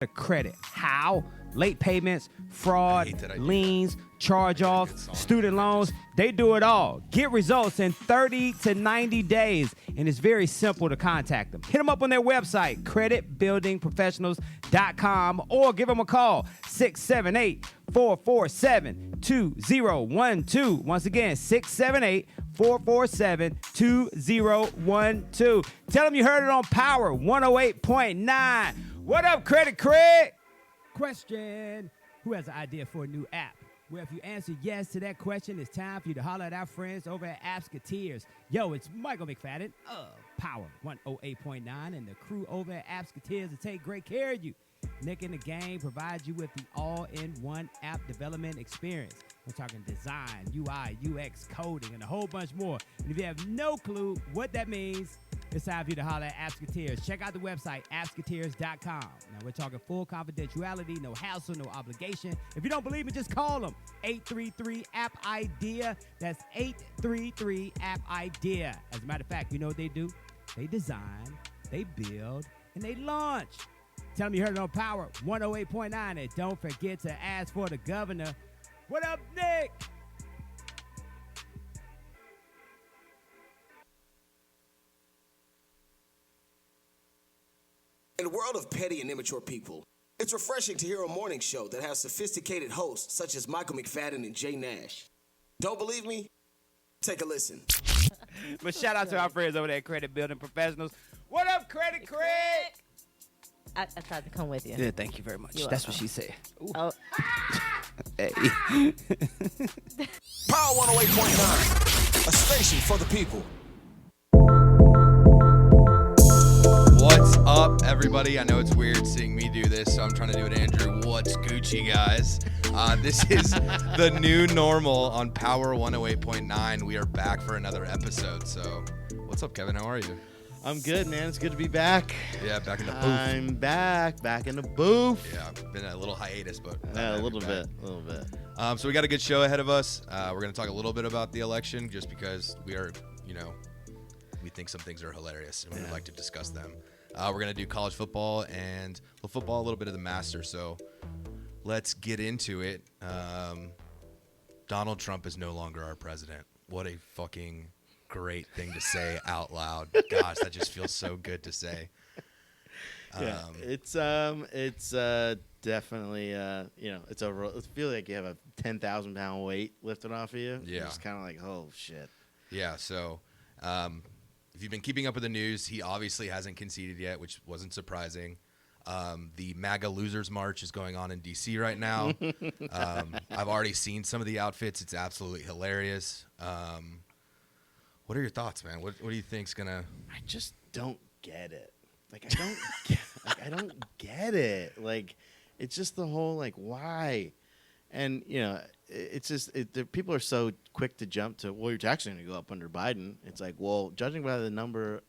credit. How? Late payments, fraud, liens, charge-offs, student loans. They do it all. Get results in 30 to 90 days, and it's very simple to contact them. Hit them up on their website, creditbuildingprofessionals.com, or give them a call, 678-447-2012. Once again, 678-447-2012. Tell them you heard it on Power 108.9. What up, Credit Craig? Question: who has an idea for a new app? Well, if you answer yes to that question, it's time for you to holler at our friends over at Appsketeers. Yo, it's Michael McFadden of Power 108.9 and the crew over at Appsketeers to take great care of you. Nick in the Game provides you with the all-in-one app development experience. We're talking design, UI, UX, coding, and a whole bunch more. And if you have no clue what that means, it's time for you to holler at Appsketeers. Check out the website, appsketeers.com. Now, we're talking full confidentiality, no hassle, no obligation. If you don't believe me, just call them. 833-APP-IDEA. That's 833-APP-IDEA. As a matter of fact, you know what they do? They design, they build, and they launch. Tell them you heard it on Power 108.9. And don't forget to ask for the governor. What up, Nick? In a world of petty and immature people, it's refreshing to hear a morning show that has sophisticated hosts such as Michael McFadden and Jay Nash. Don't believe me? Take a listen. But shout out to our friends over there at Credit Building Professionals. What up, Credit Craig? I tried to come with you. Yeah, thank you very much. That's what she said. Ooh. Oh. Hey. Power 108.9, a station for the people. What's up, everybody? I know it's weird seeing me do this, so I'm trying to do it, Andrew. What's Gucci, guys? This is the new normal on Power 108.9. We are back for another episode. So, what's up, Kevin? How are you? I'm good, man. It's good to be back. Yeah, back in the booth. I'm back in the booth. Yeah, been a little hiatus, but Yeah, a little bit. So we got a good show ahead of us. We're going to talk a little bit about the election, just because we are, we think some things are hilarious, and we'd like to discuss them. We're going to do college football and football, a little bit of the Masters. So let's get into it. Donald Trump is no longer our president. What a fucking great thing to say out loud. Gosh, that just feels so good to say. It's definitely it's over. It feels like you have a 10,000 pound weight lifted off of you. Yeah, it's kind of like, oh shit. Yeah. So, if you've been keeping up with the news, he obviously hasn't conceded yet, which wasn't surprising. The MAGA Losers March is going on in D.C. right now. I've already seen some of the outfits. It's absolutely hilarious. What are your thoughts, man? What do you think's gonna? I just don't get it. Like I don't get it. Like it's just the whole like why, and it's just people are so quick to jump to your taxes are going to go up under Biden. It's like, well, judging by the number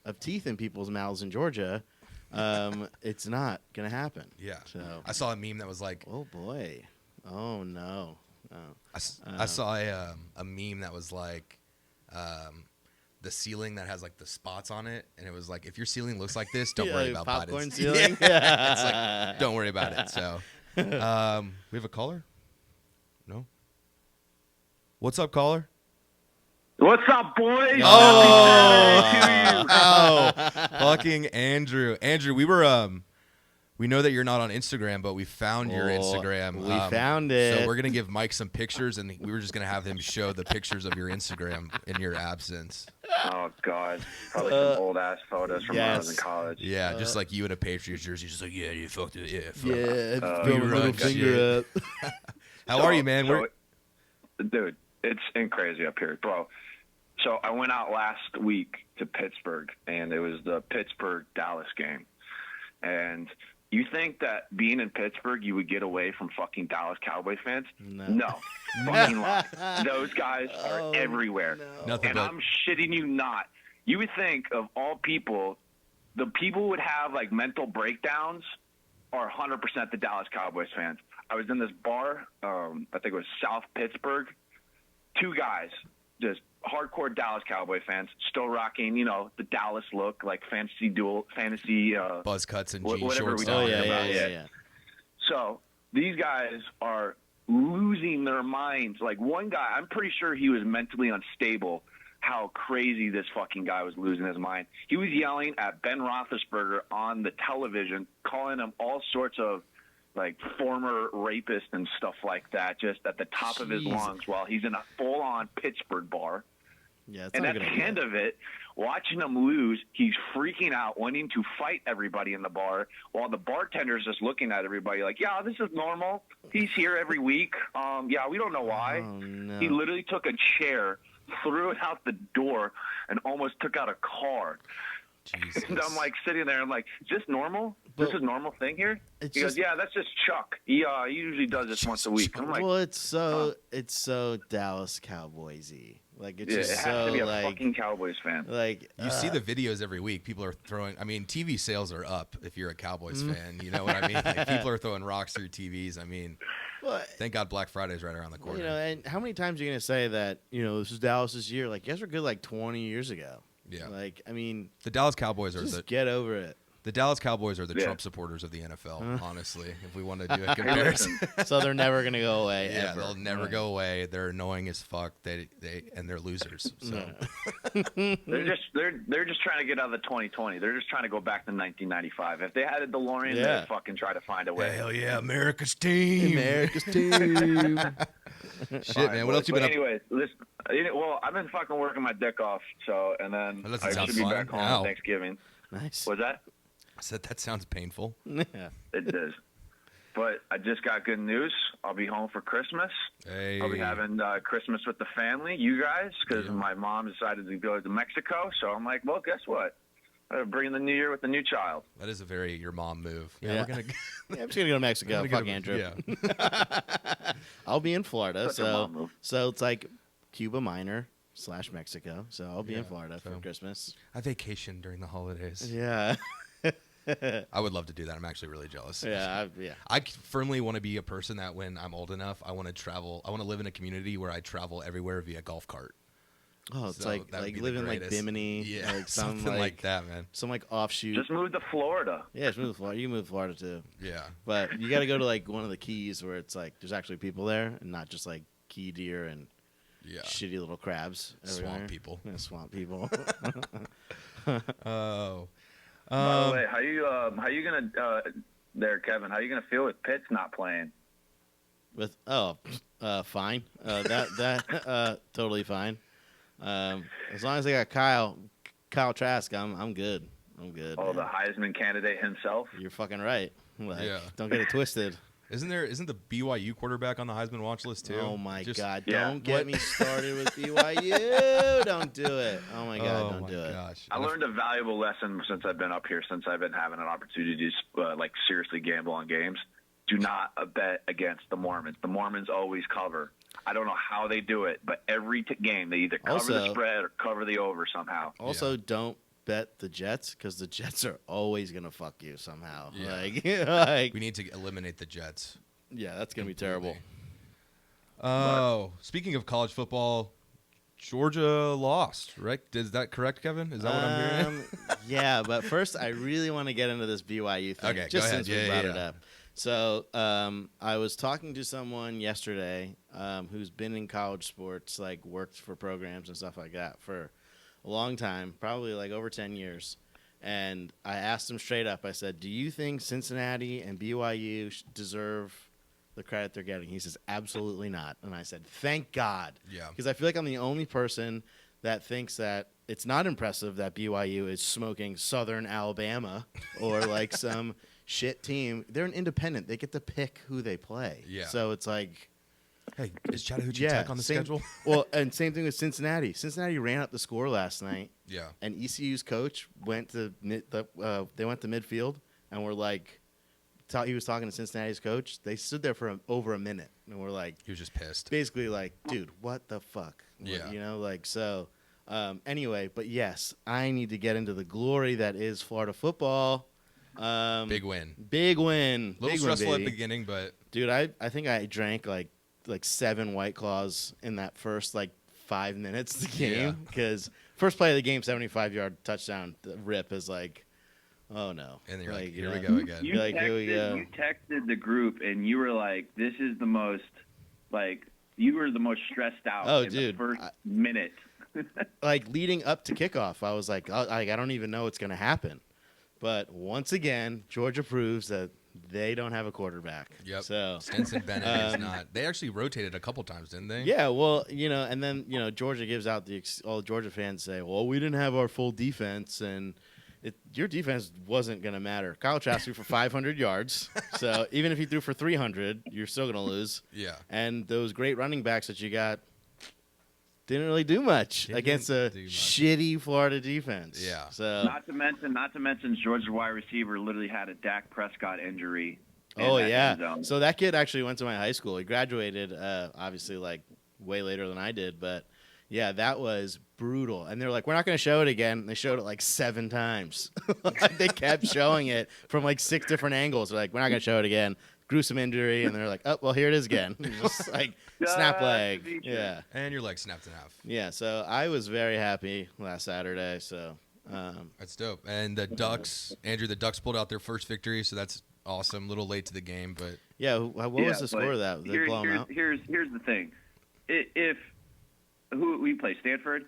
of teeth in people's mouths in Georgia, it's not going to happen. Yeah. So I saw a meme that was like, oh boy, oh no. I saw a meme that was like. The ceiling that has like the spots on it, and it was like, if your ceiling looks like this, don't worry about popcorn Biden's ceiling. Yeah. It's like, don't worry about it. So, we have a caller. No. What's up, caller? What's up, boys? Oh, fucking Andrew. Andrew, we know that you're not on Instagram, but we found your Instagram. We found it. So we're going to give Mike some pictures, and we were just going to have him show the pictures of your Instagram in your absence. Oh, God. Probably some old-ass photos from when I was in college. Yeah, just like you in a Patriots jersey. Just like, yeah, you fucked it. Yeah, fuck Yeah, finger throw a little up, finger up. How are you, man? Dude, it's crazy up here, bro. So I went out last week to Pittsburgh, and it was the Pittsburgh-Dallas game. And you think that being in Pittsburgh, you would get away from fucking Dallas Cowboys fans? No. Fucking lie. Those guys are everywhere. No. And I'm shitting you not. You would think of all people, the people who would have like mental breakdowns are 100% the Dallas Cowboys fans. I was in this bar, I think it was South Pittsburgh. Two guys just hardcore Dallas Cowboy fans, still rocking, you know, the Dallas look, like fantasy Buzz cuts and wh- jean whatever shorts. we Oh talking yeah, about, yeah. So these guys are losing their minds. Like one guy, I'm pretty sure he was mentally unstable. How crazy this fucking guy was losing his mind. He was yelling at Ben Roethlisberger on the television, calling him all sorts of like former rapist and stuff like that, just at the top of his Jeez. lungs while he's in a full-on Pittsburgh bar. Yeah, it's And not at a the good idea. end of it, watching him lose, he's freaking out, wanting to fight everybody in the bar, while the bartender's just looking at everybody like, yeah, this is normal. He's here every week. Yeah, we don't know why. Oh, no. He literally took a chair, threw it out the door, and almost took out a car. Jesus. And I'm like sitting there, I'm like, is this normal? But This is a normal thing here? He it's goes, just- yeah, that's just Chuck. He usually does this once a week. I'm like, Well, it's so Dallas Cowboysy. Like it's yeah, just it has so to be a like fucking Cowboys fan. You see the videos every week. People are throwing. I mean, TV sales are up if you're a Cowboys fan. You know what I mean? Like, people are throwing rocks through TVs. I mean, well, thank God Black Friday's right around the corner. you know, and how many times are you gonna say that? You know, this is Dallas's year. Like, you guys were good like 20 years ago. Yeah. Like, I mean, The Dallas Cowboys are just get over it. the Dallas Cowboys are the Yeah. Trump supporters of the NFL. Honestly, if we want to do a comparison. So they're never gonna go away. Yeah, ever. they'll never Right. go away. They're annoying as fuck. They and they're losers. So They're just trying to get out of the 2020. They're just trying to go back to 1995. If they had a DeLorean, Yeah. they'd fucking try to find a way. hell yeah, America's team. America's team. Shit, man. What else you been up? Anyways, well, I've been fucking working my dick off, so and then Well, that I sounds should be fun. back home Ow. on Thanksgiving. Nice. Was that? I said that sounds painful. Yeah. It is. But I just got good news. I'll be home for Christmas. Hey, I'll be having Christmas with the family, you guys, because Yeah. my mom decided to go to Mexico. So I'm like, well, guess what? I'm bringing the new year with the new child. that is a very your mom move. Yeah. We're gonna. Yeah, I'm just gonna go to Mexico. I'm gonna Fuck go- Andrew. Yeah. I'll be in Florida, Such a mom so move. it's like Cuba Minor / Mexico. So I'll be in Yeah, Florida for so- Christmas. I vacation during the holidays. Yeah. I would love to do that. I'm actually really jealous. Yeah. I firmly want to be a person that when I'm old enough, I want to travel. I want to live in a community where I travel everywhere via golf cart. Oh, it's So like that would be the living like greatest. Bimini. Yeah, Like some something like that, man. Some like offshoot. Just moved to Florida. Yeah, just move to Florida. You can move to Florida too. Yeah. But you got to go to like one of the keys where it's like there's actually people there and not just like key deer and Yeah. shitty little crabs. Swamp everywhere. people. Yeah, swamp people. Oh. By the way, how you gonna there, Kevin? How you gonna feel with Pitts not playing? With fine. Totally fine. As long as I got Kyle Trask, I'm good. I'm good. Oh, man. the Heisman candidate himself. You're fucking right. Like, Yeah. Don't get it twisted. Isn't the BYU quarterback on the Heisman watch list too? Oh my Just- God! Yeah. Don't get What? me started with BYU. Don't do it. Oh my God! Oh don't my do it. gosh. I learned a valuable lesson since I've been up here. Since I've been having an opportunity to like seriously gamble on games. Do not bet against the Mormons. The Mormons always cover. I don't know how they do it, but every game they either cover the Also- spread or cover the over somehow. Also, don't bet the Jets because the Jets are always gonna fuck you somehow. Yeah. Like, We need to eliminate the Jets. yeah, that's gonna be terrible. Oh, speaking of college football, Georgia lost, right? Is that correct, Kevin? Is that what I'm hearing? Yeah, but first I really want to get into this BYU thing. Okay, go just ahead. since we Yeah, brought yeah, it yeah. up. So I was talking to someone yesterday who's been in college sports, like worked for programs and stuff like that for a long time, probably like over 10 years. And I asked him straight up, I said, do you think Cincinnati and BYU deserve the credit they're getting? He says, absolutely not. And I said, thank God. Yeah. Because I feel like I'm the only person that thinks that it's not impressive that BYU is smoking Southern Alabama or like some shit team. They're an independent. They get to pick who they play. Yeah. So it's like, Hey, is Chattahoochee yeah. Tech on the same- schedule? Well, and same thing with Cincinnati. Cincinnati ran up the score last night, Yeah. and ECU's coach went to they went to midfield and were like, he was talking to Cincinnati's coach. They stood there for over a minute, and we're like, He was just pissed. basically like, dude, what the fuck? Yeah. You know, like, so anyway, but yes, I need to get into the glory that is Florida football. Big win. Big win. A little Big stressful win, at the baby. beginning, but Dude, I think I drank like 7 White Claws in that first like 5 minutes of the game because first play of the game, 75-yard touchdown. The rip is like, oh no. And you're like, here you we know, go again. You You're like, here we go. You texted the group, and you were like, "This is the most you were the most stressed out Oh, in dude, the first minute." Like leading up to kickoff, I was like, I don't even know what's going to happen. But once again, Georgia proves that they don't have a quarterback. Yep. So Stetson Bennett is not. They actually rotated a couple times, didn't they? yeah, well, and then Georgia gives out all Georgia fans say, well, we didn't have our full defense, and your defense wasn't going to matter. Kyle Trask threw for 500 yards, so even if he threw for 300, you're still going to lose. Yeah. And those great running backs that you got didn't really do much Didn't against a do much. shitty Florida defense. Yeah. So Not to mention, Georgia's wide receiver literally had a Dak Prescott injury. in oh that yeah. end zone. So that kid actually went to my high school. He graduated obviously like way later than I did, but yeah, that was brutal. And they're like, we're not going to show it again. And they showed it like 7 times. They kept showing it from like 6 different angles. They're like, we're not going to show it again. Gruesome injury, and they're like, oh well, here it is again. Just like snap leg. feature. Yeah. And your leg snapped in half. Yeah, so I was very happy last Saturday. So, That's dope. And the Ducks, Andrew, the Ducks pulled out their first victory, so that's awesome. A little late to the game, but yeah, what was the score of that? Did they blow them out? Here's the thing. If who we play Stanford,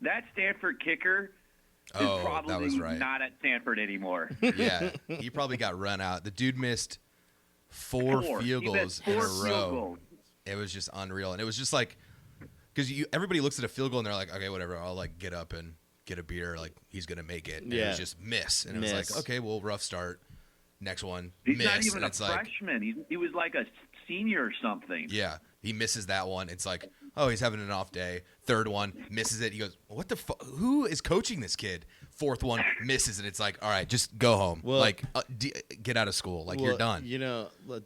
that Stanford kicker is that probably was right. not at Stanford anymore. Yeah, he probably got run out. The dude missed four field He goals missed in a 4 field row. goals. It was just unreal, and it was just like because everybody looks at a field goal and they're like, okay, whatever, I'll like get up and get a beer, like he's gonna make it. And it Yeah. was just miss, and it was Miss. like, okay, well, rough start. Next one, He's miss, not even and a it's like, freshman. He was like a senior or something. yeah, he misses that one. It's like, oh, he's having an off day. Third one, misses it. He goes, what the fuck? Who is coaching this kid? Fourth one, misses it. It's like, all right, just go home. Well- like, get out of school. Like, you're done.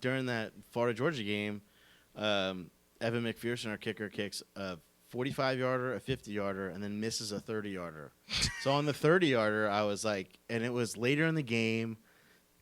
During that Florida Georgia game, Evan McPherson, our kicker, kicks a 45-yarder, a 50-yarder, and then misses a 30-yarder. So on the 30-yarder, I was like, and it was later in the game.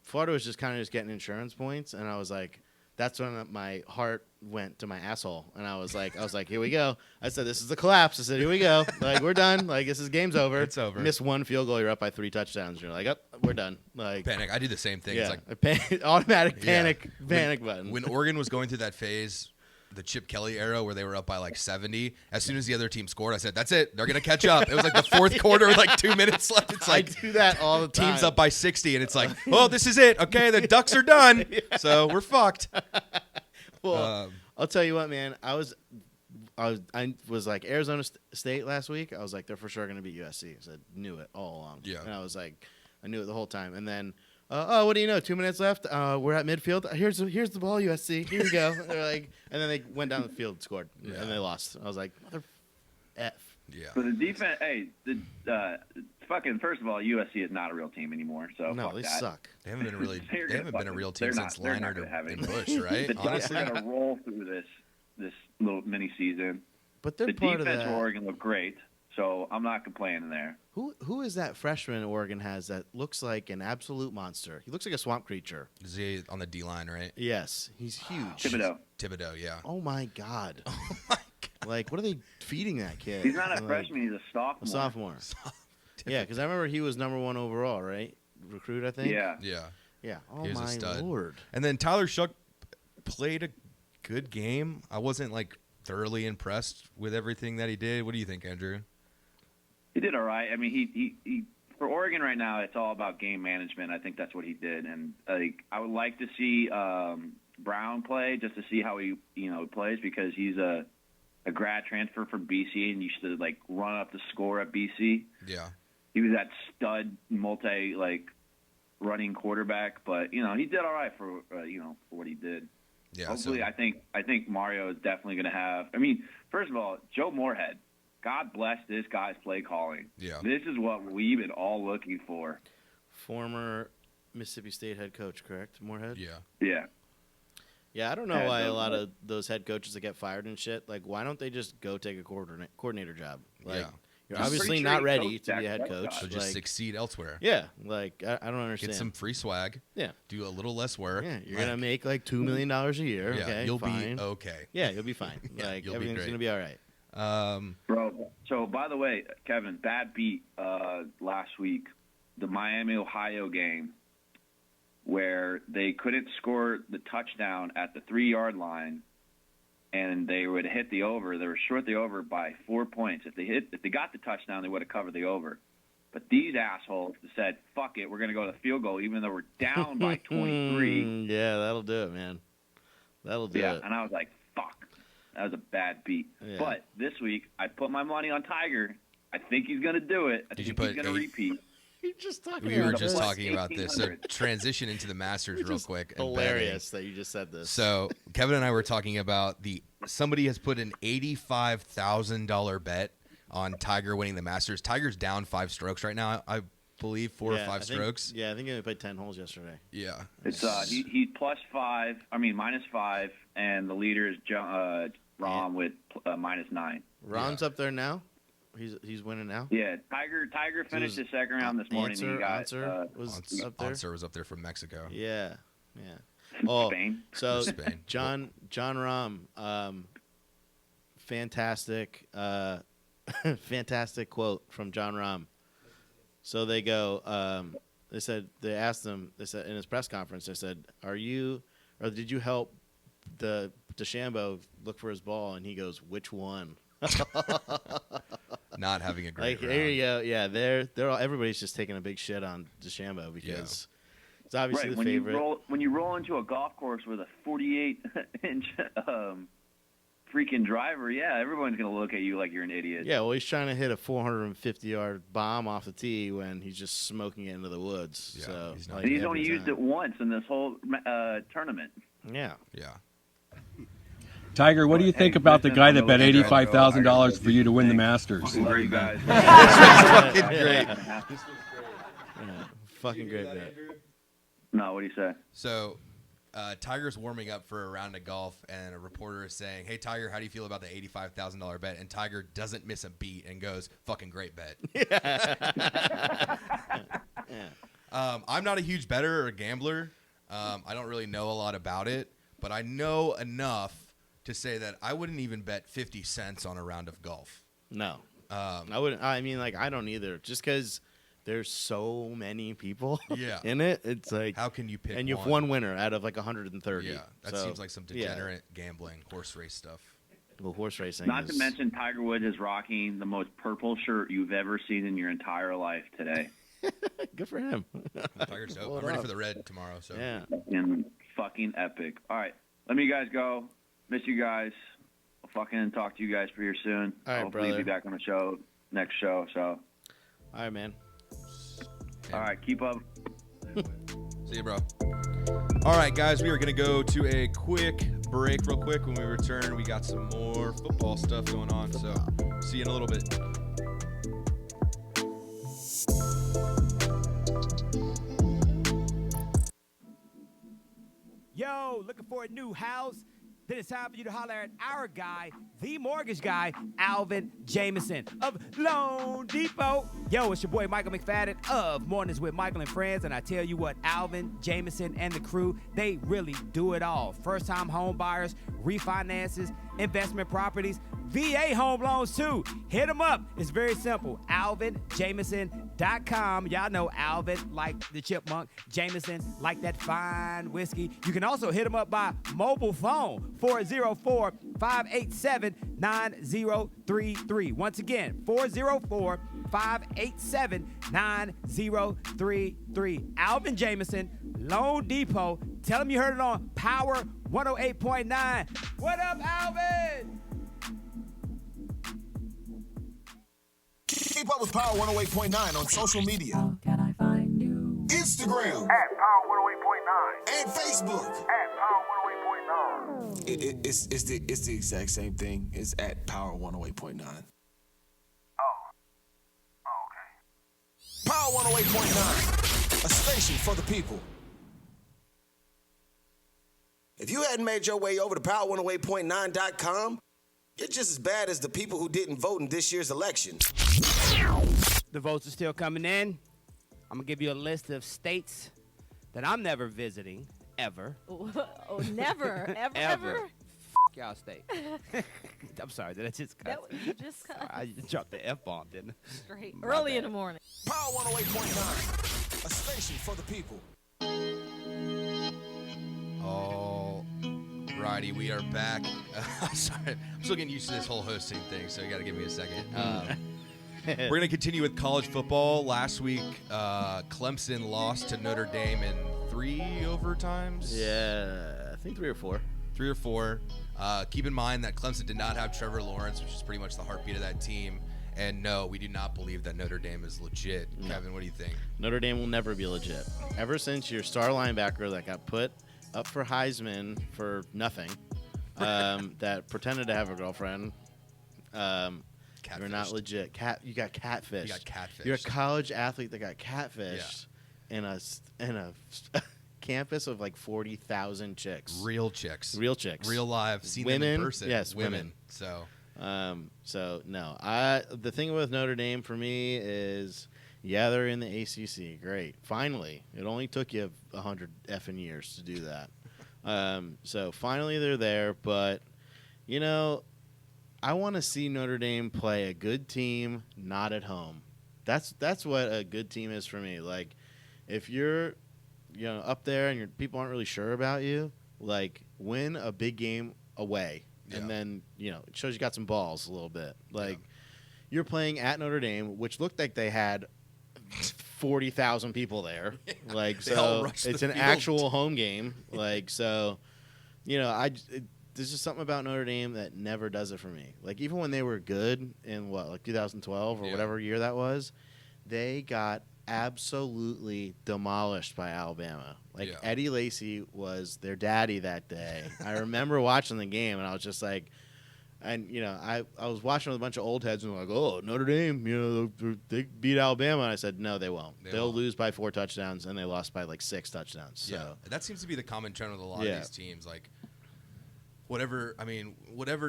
Florida was just kind of getting insurance points, and I was like, that's when my heart went to my asshole, and I was like, here we go. I said, this is the collapse. I said, here we go. Like, we're done. Like, this is game's over. It's over. Miss one field goal, you're up by 3 touchdowns. You're like, oh, we're done. Like, Panic. I do the same thing. yeah, It's like, automatic Yeah. panic button. when Oregon was going through that phase, the Chip Kelly era where they were up by like 70, as soon as the other team scored, I said, that's it. They're going to catch up. It was like the fourth quarter with like 2 minutes left. It's I like do that all the time. team's up by 60, and it's like, well, this is it. Okay, the Ducks are done. So we're fucked. Well, I'll tell you what, man. I was like Arizona State last week. I was like, they're for sure going to beat USC. So I knew it all along. Yeah. And I was like, I knew it the whole time. And then, oh, what do you know? 2 minutes left. We're at midfield. Here's the ball, USC. Here you go. They're like, and then they went down the field, scored, Yeah. and they lost. I was like, mother f. Yeah. So the defense, fucking first of all, USC is not a real team anymore. So No, fuck they that. suck. They haven't been really. They're They gonna haven't been a fucking- real team they're not- since they're not Leinart gonna have and it. Bush, right? The Ducks Honestly, are gonna roll through this little mini season. But they're The part of defense that. for Oregon looked great, so I'm not complaining there. Who is that freshman Oregon has that looks like an absolute monster? He looks like a swamp creature. is he on the D line, right? Yes, he's huge. Thibodeau. Yeah. Oh my god. Like, what are they feeding that kid? He's not a Like, freshman. He's a sophomore. A sophomore. Yeah, because I remember he was #1 overall, right? Recruit, I think. Yeah. Yeah. Yeah. Oh He was a my stud. lord. And then Tyler Shuck played a good game. I wasn't like thoroughly impressed with everything that he did. What do you think, Andrew? He did all right. I mean, he for Oregon right now, it's all about game management. I think that's what he did, and like I would like to see Brown play just to see how he plays because he's a grad transfer from BC and used to like run up the score at BC. Yeah. He was that stud running quarterback, but he did all right for for what he did. Yeah. Hopefully, so, I think Mario is definitely going to have. I mean, first of all, Joe Moorhead. God bless this guy's play calling. Yeah. This is what we've been all looking for. Former Mississippi State head coach, correct? Moorhead? yeah. Yeah. Yeah, I don't know Yeah, why a those- lot of those head coaches that get fired and shit, like, why don't they just go take a coordinator job? Like, Yeah. you're I'm obviously pretty sure not he ready coached to be a Dak head coach. Prescott. So just Like, succeed elsewhere. yeah, like, I don't understand. Get some free swag. Yeah. Do a little less work. Yeah, you're Like, going to make like $2 million a year. Yeah. okay, You'll fine. be okay. Yeah, you'll be fine. Yeah, Like, you'll be everything's great. going to be all right. Bro, so by the way, Kevin, bad beat last week, the Miami-Ohio game, where they couldn't score the touchdown at the 3-yard line, and they would hit the over. They were short the over by 4 points. If they got the touchdown, they would have covered the over. But these assholes said, "Fuck it, we're going to go to the field goal, even though we're down by 23." Yeah, that'll do it, man. That'll do it. And I was like, "Fuck, that was a bad beat." Yeah. But this week, I put my money on Tiger. I think he's going to do it. I Did you think he's put going to eight? repeat. You're just talking We were about just this. talking about this. So 1800. transition into the Masters It's real just quick. and hilarious that you just said this. So Kevin and I were talking about somebody has put an $85,000 bet on Tiger winning the Masters. Tiger's down 5 strokes right now. I believe 4 or 5 strokes. Yeah, I think he only played 10 holes yesterday. Yeah. It's he's -5, and the leader is Rahm with -9. Ron's up there now. He's winning now. Yeah, Tiger finished the second round this morning. and he got Answer was up there. Answer was up there from Mexico. Yeah. Oh, Spain. so Spain. John Rahm, fantastic, fantastic quote from John Rahm. So they go. They asked him. They said in his press conference. They said, did you help the DeChambeau look for his ball?" And he goes, "Which one?" Not having a great round. There you go. Yeah, they're all, everybody's just taking a big shit on DeChambeau because it's obviously the favorite. When you roll into a golf course with a 48-inch freaking driver, everyone's gonna look at you like you're an idiot. Yeah, well, he's trying to hit a 450-yard bomb off the tee when he's just smoking it into the woods. Yeah, So he's not- And he's every only used time. it once in this whole tournament. Yeah. Yeah. Tiger, what do you think about the guy that bet $85,000 for you to win the Masters? Love you guys. Fucking great. Fucking great bet. No, what do you say? So Tiger's warming up for a round of golf, and a reporter is saying, "Hey, Tiger, how do you feel about the $85,000 bet?" And Tiger doesn't miss a beat and goes, "Fucking great bet." I'm not a huge bettor or a gambler. I don't really know a lot about it, but I know enough to say that I wouldn't even bet 50 cents on a round of golf. No. I wouldn't. I mean, like, I don't either. Just because there's so many people in it, it's like, how can you pick and you have one winner out of like 130. Yeah, that seems like some degenerate gambling, horse race stuff. Well, horse racing. Not to mention Tiger Woods is rocking the most purple shirt you've ever seen in your entire life today. Good for him. Tiger's dope. I'm ready for the red tomorrow. So Yeah. And fucking epic. All right, let me guys go. Miss you guys. I'll fucking talk to you guys for here soon. All right, Hopefully brother. be back on the show next show. So, All right, man. all right, keep up. see you, bro. All right, guys, we are going to go to a quick break real quick. When we return, we got some more football stuff going on. So see you in a little bit. Yo, looking for a new house? Then it's time for you to holler at our guy, the mortgage guy, Alvin Jameson of Loan Depot. Yo, it's your boy Michael McFadden of Mornings with Michael and Friends, and I tell you what, Alvin Jameson and the crew, they really do it all. First-time home buyers, refinances, investment properties, VA home loans too. Hit them up. It's very simple. AlvinJameson.com. Y'all know Alvin like the chipmunk, Jameson like that fine whiskey. You can also hit them up by mobile phone, 404-587-9033. Once again, 404-587-9033. Alvin Jameson, Loan Depot. Tell them you heard it on Power 108.9. What up, Alvin? Keep up with Power 108.9 on social media. Can I find you? Instagram. At Power 108.9. And Facebook. At Power 108.9. It's the exact same thing. It's at Power 108.9. Okay. Power 108.9, a station for the people. If you hadn't made your way over to power108.9.com, you're just as bad as the people who didn't vote in this year's election. The votes are still coming in. I'm going to give you a list of states that I'm never visiting, ever. Oh, never, ever, Ever. ever. Fuck y'all state. I'm sorry, did I just cuss? That you just cut I just dropped the F-bomb, didn't I? straight My early bad. in the morning. Power 108.9, a station for the people. All righty, we are back. Sorry, I'm still getting used to this whole hosting thing, so you got to give me a second. We're going to continue with college football. Last week, Clemson lost to Notre Dame in 3 overtimes. Yeah, I think 3 or 4. 3 or 4. Keep in mind that Clemson did not have Trevor Lawrence, which is pretty much the heartbeat of that team. And no, we do not believe that Notre Dame is legit. No. Kevin, what do you think? Notre Dame will never be legit. Ever since your star linebacker that got put up for Heisman for nothing, that pretended to have a girlfriend, you're not legit. You got catfished. You got catfished. You're a college athlete that got catfished in a campus of like 40,000 chicks. Real chicks. Real chicks. Real live. Seen Women, them in person. yes, Women. So. So no, the thing with Notre Dame for me is, yeah, they're in the ACC. Great, finally. It only took you 100 effing years to do that. So finally they're there, but you know, I want to see Notre Dame play a good team, not at home. That's what a good team is for me. Like, if you're, up there and your people aren't really sure about you, like, win a big game away. Yeah. And then, it shows you got some balls a little bit. Like, you're playing at Notre Dame, which looked like they had 40,000 people there. Like, They all so rushed it's the an field. actual home game. Like, so, there's just something about Notre Dame that never does it for me. Like, even when they were good in 2012 or whatever year that was, they got absolutely demolished by Alabama. Like, Eddie Lacy was their daddy that day. I remember watching the game, and I was just like, and, I was watching with a bunch of old heads, and like, oh, Notre Dame, they beat Alabama. And I said, no, they won't. They'll lose by 4 touchdowns, and they lost by, 6 touchdowns. So. Yeah, that seems to be the common trend with a lot of these teams. Like, whatever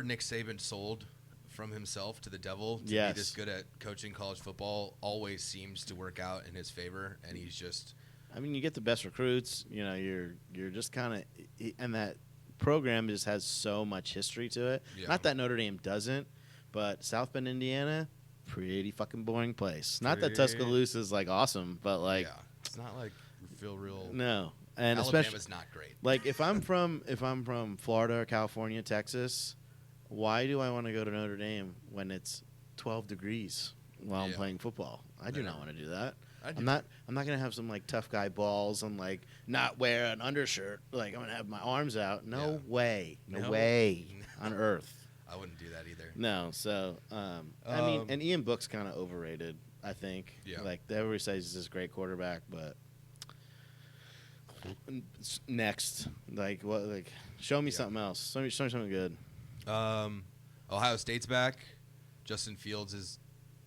Nick Saban sold from himself to the devil to be this good at coaching college football always seems to work out in his favor, and he's just. I mean, you get the best recruits. You're just kind of, and that program just has so much history to it. Yeah. Not that Notre Dame doesn't, but South Bend, Indiana, pretty fucking boring place. Not that Tuscaloosa is awesome, but it's not like you feel real. No, and Alabama's especially not great. Like if I'm from Florida or California, Texas, why do I want to go to Notre Dame when it's 12 degrees while I'm playing football? I do not want to do that. I'm not gonna have some tough guy balls and not wear an undershirt. I'm gonna have my arms out. No way. No way on earth. I wouldn't do that either. No. So I mean, and Ian Book's kind of overrated. I think. Yeah. Everybody says he's this great quarterback, but next, show me something else. Show me something good. Ohio State's back. Justin Fields is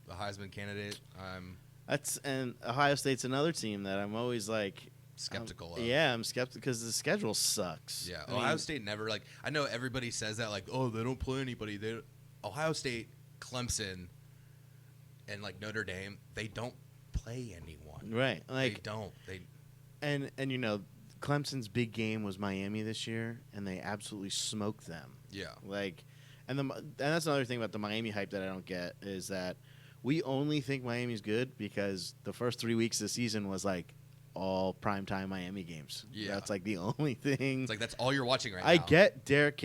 a Heisman candidate. And Ohio State's another team that I'm always skeptical of. Yeah, I'm skeptical because the schedule sucks. Yeah, Ohio State never I know everybody says that oh, they don't play anybody. Ohio State, Clemson, and Notre Dame, they don't play anyone. Right. They don't. And Clemson's big game was Miami this year, and they absolutely smoked them. Yeah. And that's another thing about the Miami hype that I don't get is that we only think Miami's good because the first 3 weeks of the season was all primetime Miami games. Yeah. That's the only thing. It's that's all you're watching right now. I get De'Aaron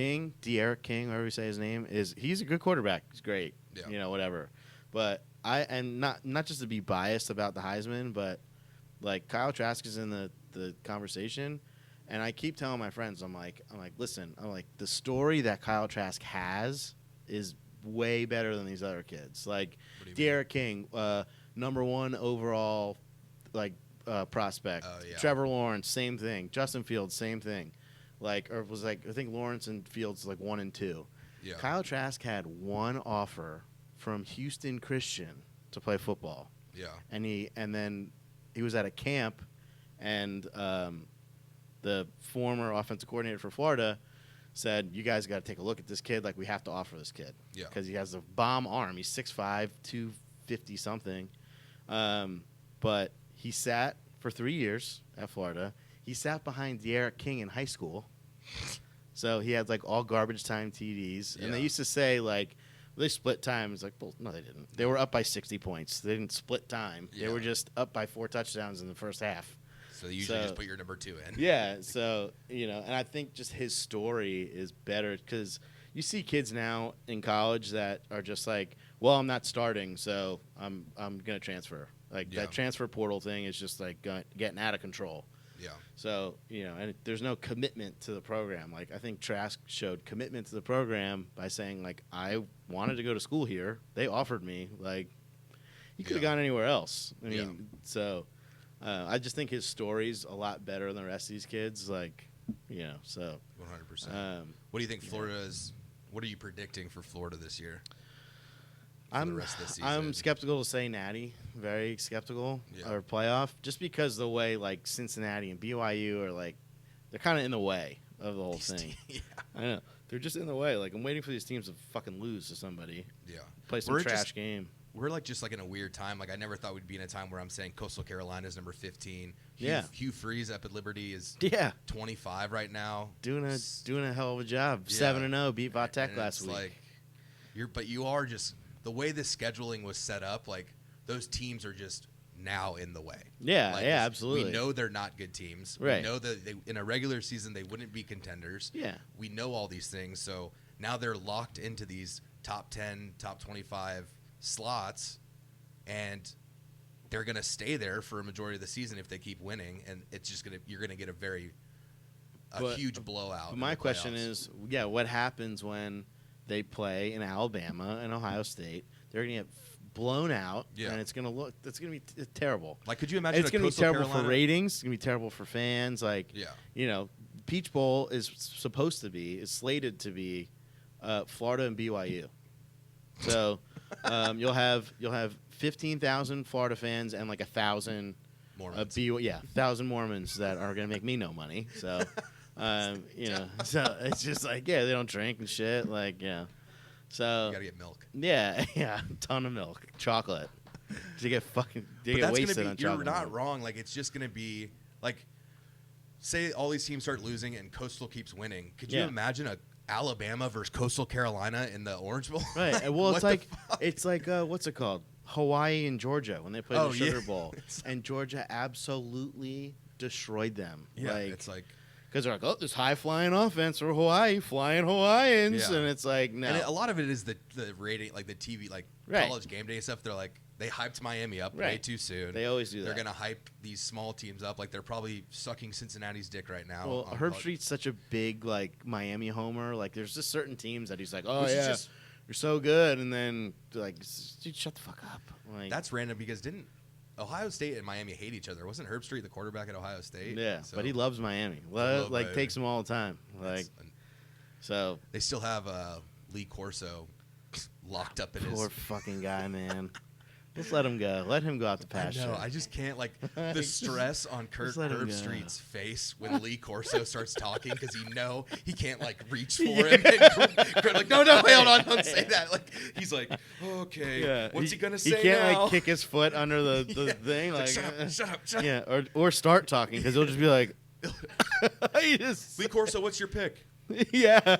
King, whatever you say his name, he's a good quarterback. He's great. Yeah. Whatever. But not just to be biased about the Heisman, but Kyle Trask is in the conversation. And I keep telling my friends, I'm like, listen, the story that Kyle Trask has is way better than these other kids. De'Aaron King, number 1 overall, prospect. Oh, yeah. Trevor Lawrence, same thing. Justin Fields, same thing. I think Lawrence and Fields 1 and 2. Yeah. Kyle Trask had one offer from Houston Christian to play football. Yeah. And then he was at a camp, and the former offensive coordinator for Florida said, you guys got to take a look at this kid. We have to offer this kid. Yeah. Because he has a bomb arm. He's 6'5", 250-something. But he sat for 3 years at Florida. He sat behind De'Aaron King in high school. So he had like all garbage time TDs, and they Yeah. used to say like they split time. It's like, well, no, they didn't. They were up by 60 points. They didn't split time. They Yeah. were just up by 4 touchdowns in the first half. So they usually So- just put your number 2 in. Yeah, so and I think just his story is better because you see kids now in college that are just like, well, I'm not starting, so I'm gonna transfer. Like Yeah. that transfer portal thing is just like getting out of control. Yeah. So and there's no commitment to the program. Like I think Trask showed commitment to the program by saying like, I wanted to go to school here. They offered me. Like he could have Yeah. gone anywhere else. I Yeah. mean, so. I just think his story's a lot better than the rest of these kids. Like, so. 100%. What do you think Florida's? What are you predicting for Florida this year? For the rest of the season? I'm skeptical to say Natty. Very skeptical. Yeah. Or playoff. Just because the way, like, Cincinnati and BYU are, like, they're kind of in the way of the whole thing. Yeah. I know. They're just in the way. Like, I'm waiting for these teams to fucking lose to somebody. Yeah. Play some We're trash just- game. We're just like in a weird time. Like I never thought we'd be in a time where I'm saying Coastal Carolina's number 15. Yeah. Hugh Freeze up at Liberty is Yeah. 25 right now. Doing a hell of a job. Yeah. 7-0, beat Vatek And last it's week. Like, you are just the way the scheduling was set up. Like those teams are just now in the way. Yeah, Like, yeah, absolutely. We know they're not good teams. Right. We know that in a regular season they wouldn't be contenders. Yeah. We know all these things. So now they're locked into these top 10, top 25 slots, and they're going to stay there for a majority of the season if they keep winning, and it's just you're going to get a huge blowout. But in my the question playoffs. is, what happens when they play in Alabama and Ohio State? They're going to get blown out, Yeah. and it's going to be terrible. Like, could you imagine It's a going to be Coastal terrible Carolina? for ratings. It's going to be terrible for fans. Like, Yeah. Peach Bowl is slated to be Florida and BYU. So you'll have 15,000 Florida fans and like 1,000 Mormons. 1,000 Mormons that are gonna make me no money. So so it's just like they don't drink and shit. Like so You gotta get milk. yeah, ton of milk, chocolate. They get wasted on chocolate. You're not wrong. Like it's just gonna be like, say all these teams start losing and Coastal keeps winning. Could you Yeah. imagine a Alabama versus Coastal Carolina in the Orange Bowl? Right. Well, What the fuck? it's like what's it called? Hawaii and Georgia when they played Oh, the Sugar yeah. Bowl, and Georgia absolutely destroyed them. Yeah, it's like because they're like, oh, this high flying offense for Hawaii, flying Hawaiians, Yeah. and it's like no. And a lot of it is the rating, like the TV, like Right. college game day stuff. They're like, they hyped Miami up way Right. too soon. They always do They're that. gonna hype these small teams up. Like they're probably sucking Cincinnati's dick right now. Well, on Herb college- Street's such a big like Miami homer. Like, there's just certain teams that he's like, oh Which is yeah, just- you're so good, and then like, dude, shut the fuck up. Like, That's random because didn't Ohio State and Miami hate each other? Wasn't Herb Street the quarterback at Ohio State? yeah, So but he loves Miami. love Like, Miami. takes him all the time. Like, so they still have Lee Corso locked up in poor his. fucking guy, man. Just let him go. Let him go out the I pasture. know. I just can't like the stress on just let him Herb go. Street's face when Lee Corso starts talking because he can't like reach for him. And like, no, wait, hold on, don't say that. Like he's like, okay, Yeah, what's he gonna say He can't now? like kick his foot under the Yeah. thing. Like, Shut up. yeah, or start talking because he'll just be like, he just, Lee Corso, what's your pick? yeah,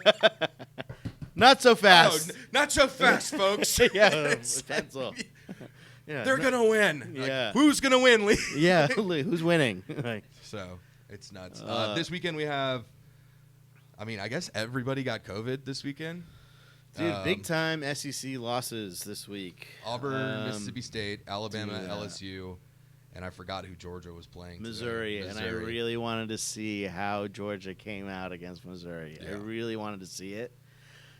not so fast. Oh, not so fast, folks. Yeah, pencil. Yeah, They're gonna win. Like, Yeah. who's gonna win, Lee? Yeah, who's winning? Like, So it's nuts. Uh, This weekend we have. I mean, I guess everybody got COVID this weekend. dude, big time SEC losses this week. Auburn, Mississippi State, Alabama, dude, LSU, and I forgot who Georgia was playing. today. Missouri, and I Missouri. really wanted to see how Georgia came out against Missouri. I Yeah. really wanted to see it,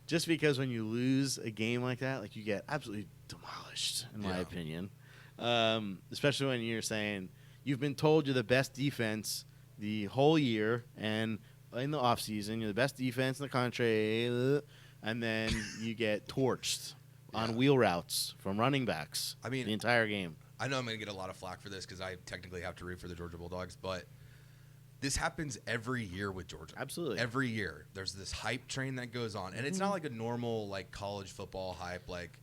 just because when you lose a game like that, like you get absolutely demolished, in my Yeah. opinion. Especially when you're saying you've been told you're the best defense the whole year, and in the offseason, you're the best defense in the country, and then you get torched on Yeah. wheel routes from running backs. I mean, the entire game. I know I'm going to get a lot of flack for this because I technically have to root for the Georgia Bulldogs, but this happens every year with Georgia. Absolutely. Every year. There's this hype train that goes on, and it's not like a normal like college football hype. Like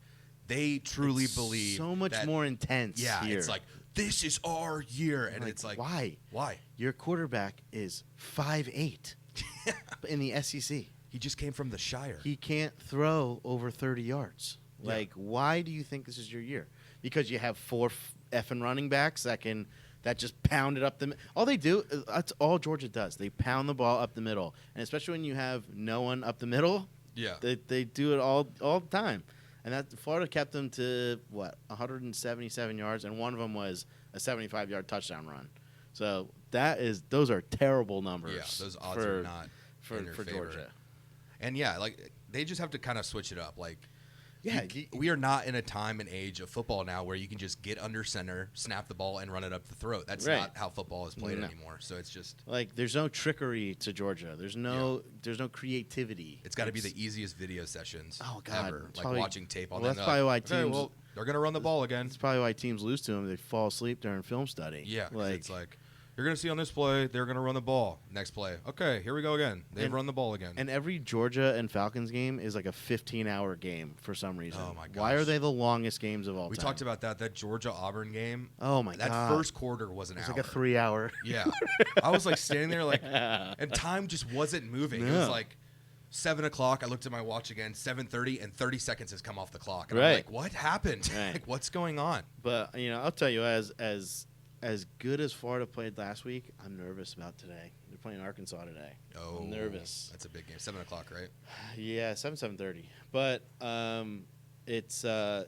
they truly It's believe so much that- more intense. Yeah, here. it's like this is our year, and it's like why? Why? Your quarterback is 5'8". in the SEC. He just came from the Shire. He can't throw over 30 yards. Yeah. Like, why do you think this is your year? Because you have four effing running backs that just pound it up the. All they do, that's all Georgia does. They pound the ball up the middle, and especially when you have no one up the middle. Yeah. They do it all the time, and that Florida kept them to 177 yards, and one of them was a 75-yard touchdown run. So those are terrible numbers. Yeah, those odds are not in your for favor. Georgia. And yeah, like they just have to kind of switch it up. Like, Yeah, we are not in a time and age of football now where you can just get under center, snap the ball, and run it up the throat. That's Right. not how football is played No. anymore. So it's just like there's no trickery to Georgia. There's no creativity. it's got to be the easiest video sessions Oh, God. ever. It's like probably- watching tape on well, them. that's probably why okay, teams- well, they're gonna run the ball again. That's probably why teams lose to them. They fall asleep during film study. Yeah, 'cause like it's like you're gonna see on this play they're gonna run the ball. Next play, okay, here we go again. They've And- run the ball again. and every Georgia and Falcons game is like a 15-hour game for some reason. Oh, my Why are gosh. they the longest games of all we time? talked about that Georgia Auburn game. Oh my that God. first quarter was an It's hour. like a 3-hour. Yeah, I was like standing there like, and time just wasn't moving. It was No. like 7 o'clock. I looked at my watch again, 7:30, and 30 seconds has come off the clock. And I'm Right. like, what happened? Right. Like, what's going on? But I'll tell you, as good as Florida played last week, I'm nervous about today. They're playing Arkansas today. Oh, I'm nervous. That's a big game. 7 o'clock, right? Yeah, 7:30. But it's I've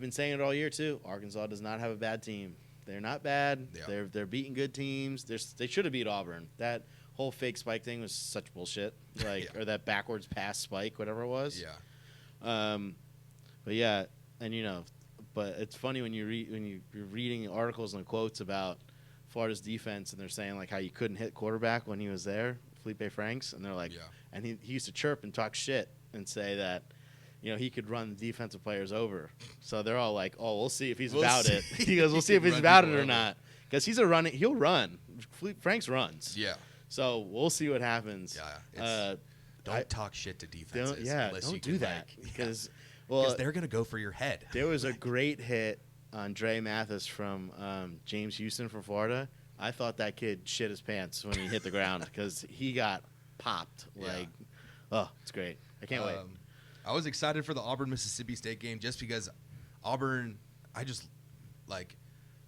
been saying it all year too. Arkansas does not have a bad team. They're not bad. Yeah. They're beating good teams. They should have beat Auburn. That whole fake spike thing was such bullshit. Like Yeah. or that backwards pass spike, whatever it was. Yeah. But yeah, and but it's funny when you're reading articles and quotes about Florida's defense, and they're saying like how you couldn't hit quarterback when he was there, Felipe Franks, and they're like, Yeah. and he used to chirp and talk shit and say that, he could run the defensive players over. So they're all like, oh, we'll see if he's We'll about see. it. He goes, we'll see if He he's can about run it or people over. not, because he'll run. Franks runs. Yeah. So we'll see what happens. Yeah. Don't talk shit to defenses. unless you don't do can, that like, because they're gonna go for your head. there was a great hit on Dre Mathis from James Houston from Florida. I thought that kid shit his pants when he hit the ground because he got popped. Yeah. It's great. I can't wait. I was excited for the Auburn-Mississippi State game just because Auburn, I just, like,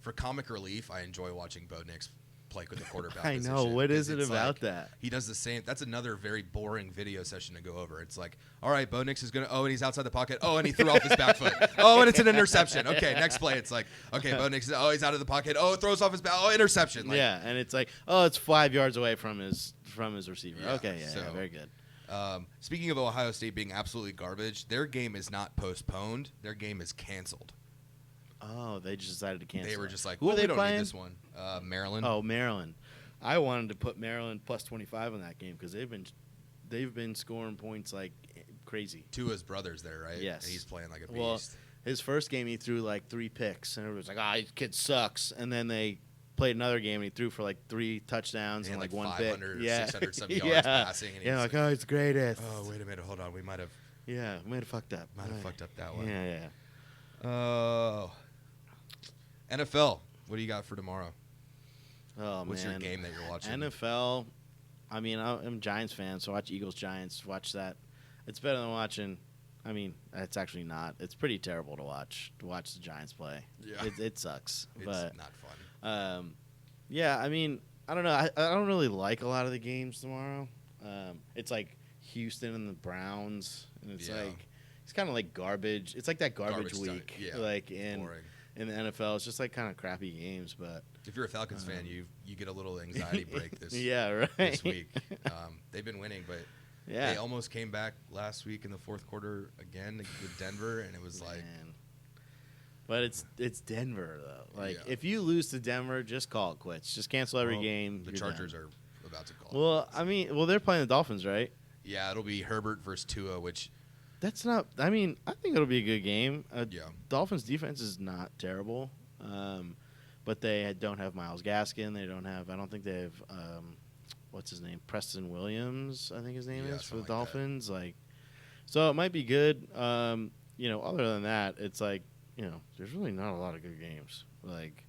for comic relief, I enjoy watching Bo Nix play with the quarterback I know. position, What 'cause is it it's about like, that? He does the same. That's another very boring video session to go over. It's like, all right, Bo Nix is going to, and he's outside the pocket. Oh, and he threw off his back foot. Oh, and it's an interception. Okay, next play. It's like, okay, Bo Nix, he's out of the pocket. Oh, throws off his back. Oh, interception. Like, Yeah, and it's like, it's 5 yards away from his receiver. Yeah, Okay, yeah, so- very good. Speaking of Ohio State being absolutely garbage, their game is not postponed. Their game is canceled. Oh, they just decided to cancel. They were it. just like, who are well, they we don't playing? need this one. Maryland. Oh, Maryland. I wanted to put Maryland plus 25 on that game because they've been scoring points like crazy. Tua's brother's there, right? Yes. And he's playing like a beast. Well, his first game he threw like 3 picks, and everybody was like, "This kid sucks." And then they played another game, and he threw for like 3 touchdowns And and like like 1 500 pick. or 600 some yards passing, and yeah, he's like, oh, it's the greatest. oh, wait a minute, hold on, we might have Yeah, we might have fucked up. fucked up that one. Yeah, yeah. NFL. What do you got for tomorrow? Oh, What's man. your game that you're watching? NFL. I mean, I'm a Giants fan, so watch Eagles Giants. Watch that. It's better than watching. I mean, it's actually not. It's pretty terrible to watch the Giants play. Yeah. It sucks. It's but not fun. yeah, I mean, I don't know. I don't really like a lot of the games tomorrow. It's like Houston and the Browns, and it's Yeah. like it's kind of like garbage. It's like that garbage Garbage time, week, yeah. like in Boring. the NFL. It's just like kind of crappy games, but If you're a Falcons fan, you get a little anxiety break this yeah, right. this week. They've been winning, but Yeah. they almost came back last week in the fourth quarter again with Denver, and it was like, Man. But it's Denver though. Like Yeah. if you lose to Denver, just call it quits. Just cancel every well, game. The you're Chargers done. are about to call. Well, I mean, they're playing the Dolphins, right? Yeah, it'll be Herbert versus Tua, which That's not. I mean, I think it'll be a good game. Yeah. Dolphins defense is not terrible, but they don't have Myles Gaskin. They don't have. I don't think they have. What's his name? Preston Williams, I think his name Yeah, is for the something like that. Dolphins. Like, so it might be good. Other than that, it's like there's really not a lot of good games like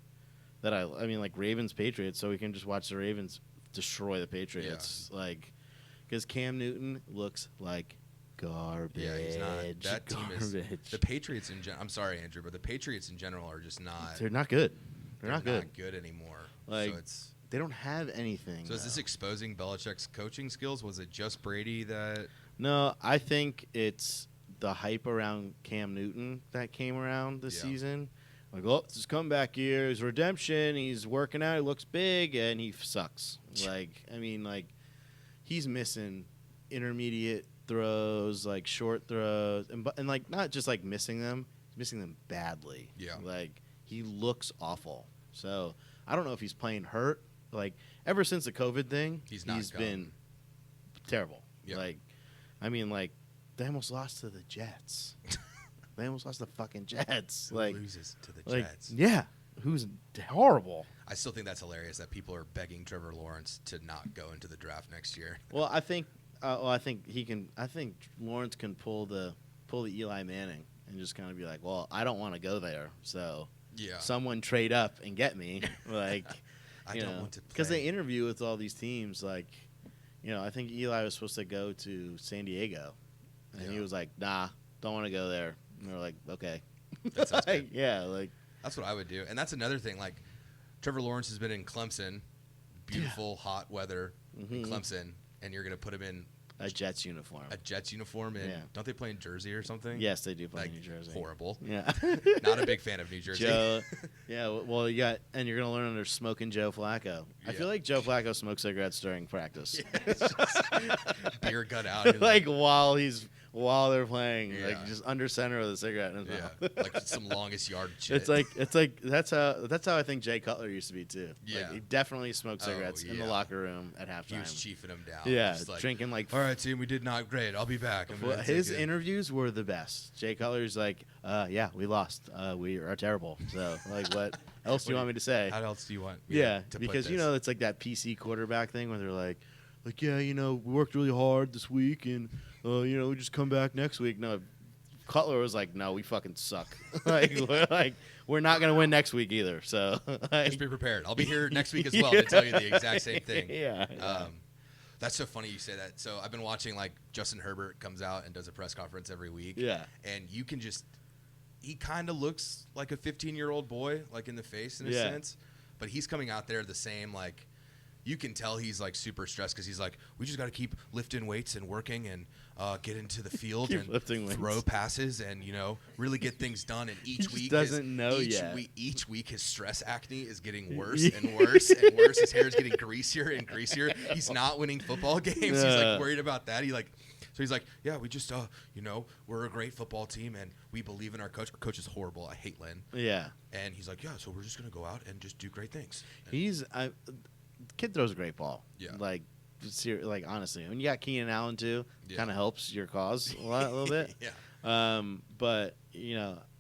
that. I mean, like Ravens Patriots, so we can just watch the Ravens destroy the Patriots. Like, because Cam Newton looks like garbage. Yeah, he's not. That team is Garbage. the Patriots in general. I'm sorry, Andrew, but the Patriots in general are just not. They're not good. They're not good. Not good anymore. Like, so it's. They don't have anything. So is this exposing Belichick's coaching skills? Was it just Brady that? No, I think it's the hype around Cam Newton that came around this season. Like, oh, it's his comeback year, his redemption. He's working out. He looks big, and he sucks. Like, I mean, like, he's missing intermediate throws, like short throws, and like not just like missing them. He's missing them badly. Yeah. Like, he looks awful. So I don't know if he's playing hurt. Like, ever since the COVID thing, he's been terrible. Yep. Like, I mean, like, they almost lost to the Jets. They almost lost the fucking Jets. Who like, loses to the like, Jets? Yeah, who's horrible. I still think that's hilarious that people are begging Trevor Lawrence to not go into the draft next year. Well, I think he can. I think Lawrence can pull the Eli Manning and just kind of be like, well, I don't want to go there, so someone trade up and get me. Like, I don't want to play. Because they interview with all these teams. Like, I think Eli was supposed to go to San Diego, and he was like, nah, don't want to go there. And they're like, okay. That sounds good. Yeah, like that's what I would do. And that's another thing. Like, Trevor Lawrence has been in Clemson, beautiful, hot weather in Clemson, and you're going to put him in a Jets uniform. And don't they play in Jersey or something? Yes, they do play like, in New Jersey. Horrible. Yeah. Not a big fan of New Jersey. Yeah, well, you got, and you're going to learn under smoking Joe Flacco. I feel like Joe Flacco smokes cigarettes during practice. Yeah, it's just beer gut out. Like while they're playing, like just under center with a cigarette in his mouth. Like some longest yard shit. It's like that's how I think Jay Cutler used to be too. Yeah. Like, he definitely smoked cigarettes in the locker room at halftime. He was chiefing them down. Yeah, just like, drinking like. All right, team, we did not great. I'll be back. Well, his interviews were the best. Jay Cutler's like, yeah, we lost. We are terrible. So, like, what else do you want me to say? How else do you want? Me Yeah, to because put this? it's like that PC quarterback thing where they're like, yeah, we worked really hard this week, and we just come back next week. No, Cutler was like, no, we fucking suck. we're not gonna win next week either. So just be prepared. I'll be here next week as well to tell you the exact same thing. Yeah. That's so funny you say that. So I've been watching, like, Justin Herbert comes out and does a press conference every week. Yeah. And you can he kind of looks like a 15-year-old boy, like, in the face in a sense. But he's coming out there the same, like, you can tell he's, like, super stressed because he's like, we just got to keep lifting weights and working and get into the field and throw passes and, really get things done. And each week each week his stress acne is getting worse and worse and worse. His hair is getting greasier and greasier. He's not winning football games. He's, like, worried about that. So he's like, yeah, we just, we're a great football team and we believe in our coach. Our coach is horrible. I hate Lynn. Yeah. And he's like, yeah, so we're just going to go out and just do great things. And kid throws a great ball. Yeah. Like honestly, when you got Keenan Allen too, kind of helps your cause a little bit. Yeah. But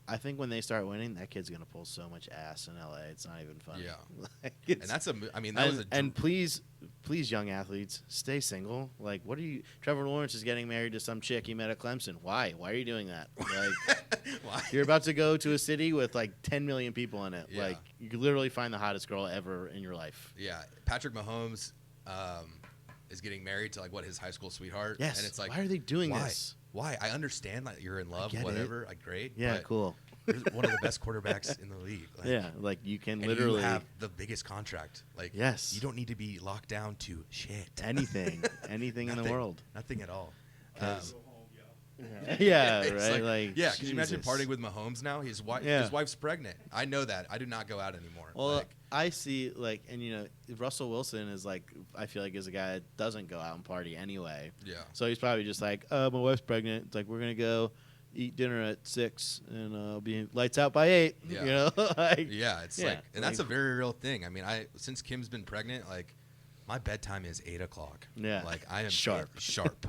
I think when they start winning, that kid's gonna pull so much ass in LA. It's not even funny. Yeah. And that's and please, young athletes, stay single. Like, what are you? Trevor Lawrence is getting married to some chick he met at Clemson. Why? Why are you doing that? Like, why? You're about to go to a city with like 10 million people in it. Yeah. Like, you could literally find the hottest girl ever in your life. Yeah. Patrick Mahomes is getting married to, like, his high school sweetheart. Yes. And it's like, why are they doing this? Why? I understand, like, you're in love, whatever. Like, great. Yeah, but cool. You're one of the best quarterbacks in the league. Like, yeah, like you can and literally you have the biggest contract. Like, yes, you don't need to be locked down to shit. Anything in the world. Nothing at all. Yeah, it's right. Could you imagine partying with Mahomes now? His wife's pregnant. I know that. I do not go out anymore. Well, I see, like, and Russell Wilson is like, I feel like is a guy that doesn't go out and party anyway. Yeah. So he's probably just like, my wife's pregnant. It's like, we're gonna go eat dinner at 6 and I'll be lights out by 8. Yeah. And that's a very real thing. I mean, since Kim's been pregnant, like, my bedtime is 8 o'clock. Yeah. Like, I am sharp.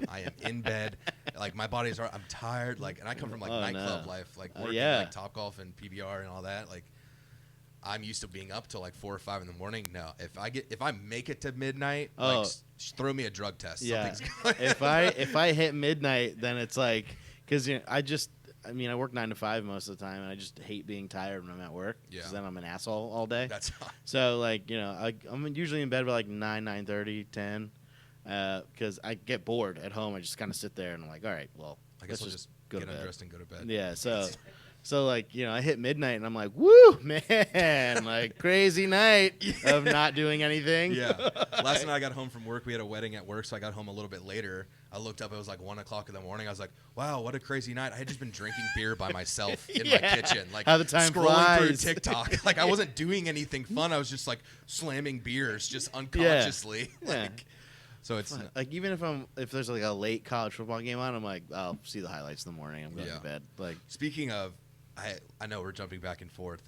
I am in bed. Like, my body's I'm tired. Like, and I come from, like, nightclub life, like working like Topgolf and PBR and all that. Like, I'm used to being up till like 4 or 5 in the morning. No, if I make it to midnight, like, throw me a drug test. Yeah. Something's going if I hit midnight, then it's like, because I I mean, I work 9 to 5 most of the time, and I just hate being tired when I'm at work. Yeah. Because then I'm an asshole all day. That's So, like, you know, I'm usually in bed by like 9, 9:30, 10. Because I get bored at home. I just kind of sit there and I'm like, all right, well, I guess let's I'll just go get to bed. undressed and go to bed. Yeah, so like, you know, I hit midnight and I'm like, woo, man, like crazy night of not doing anything. Yeah. Last night I got home from work. We had a wedding at work, so I got home a little bit later. I looked up. It was like 1 o'clock in the morning. I was like, wow, what a crazy night. I had just been drinking beer by myself in my kitchen. Like, how the time scrolling through flies. TikTok. Like, I wasn't doing anything fun. I was just, like, slamming beers just unconsciously. Yeah. Like, so it's... Like, even if there's like a late college football game on, I'm like, I'll see the highlights in the morning. I'm going to bed. Like, speaking of, I know we're jumping back and forth.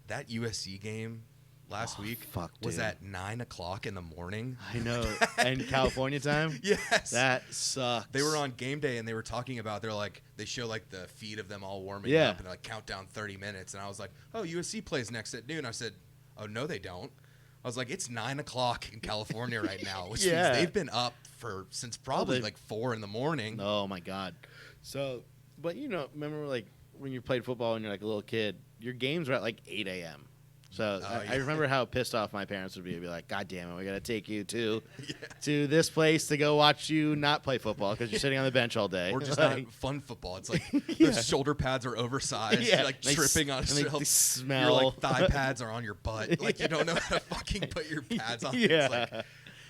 That USC game last week was dude. at 9 o'clock in the morning. I know. And California time? Yes. That sucks. They were on game day and they were talking about, they show like the feed of them all warming Yeah. up and like count down 30 minutes. And I was like, oh, USC plays next at noon. I said, oh, no, they don't. I was like, it's 9 o'clock in California right now, which Yeah. means they've been up since probably like 4 in the morning. Oh my God. So, but you know, remember like when you played football and you're like a little kid, your games were at like 8 a.m. So I remember how pissed off my parents would be. They'd be like, God damn it, we got to take you to this place to go watch you not play football because you're sitting on the bench all day. Or just like, not fun football. It's like the shoulder pads are oversized. Yeah. You're like They tripping on and they yourself. smell. Your like thigh pads are on your butt. Like you don't know how to fucking put your pads on. Yeah. It's like,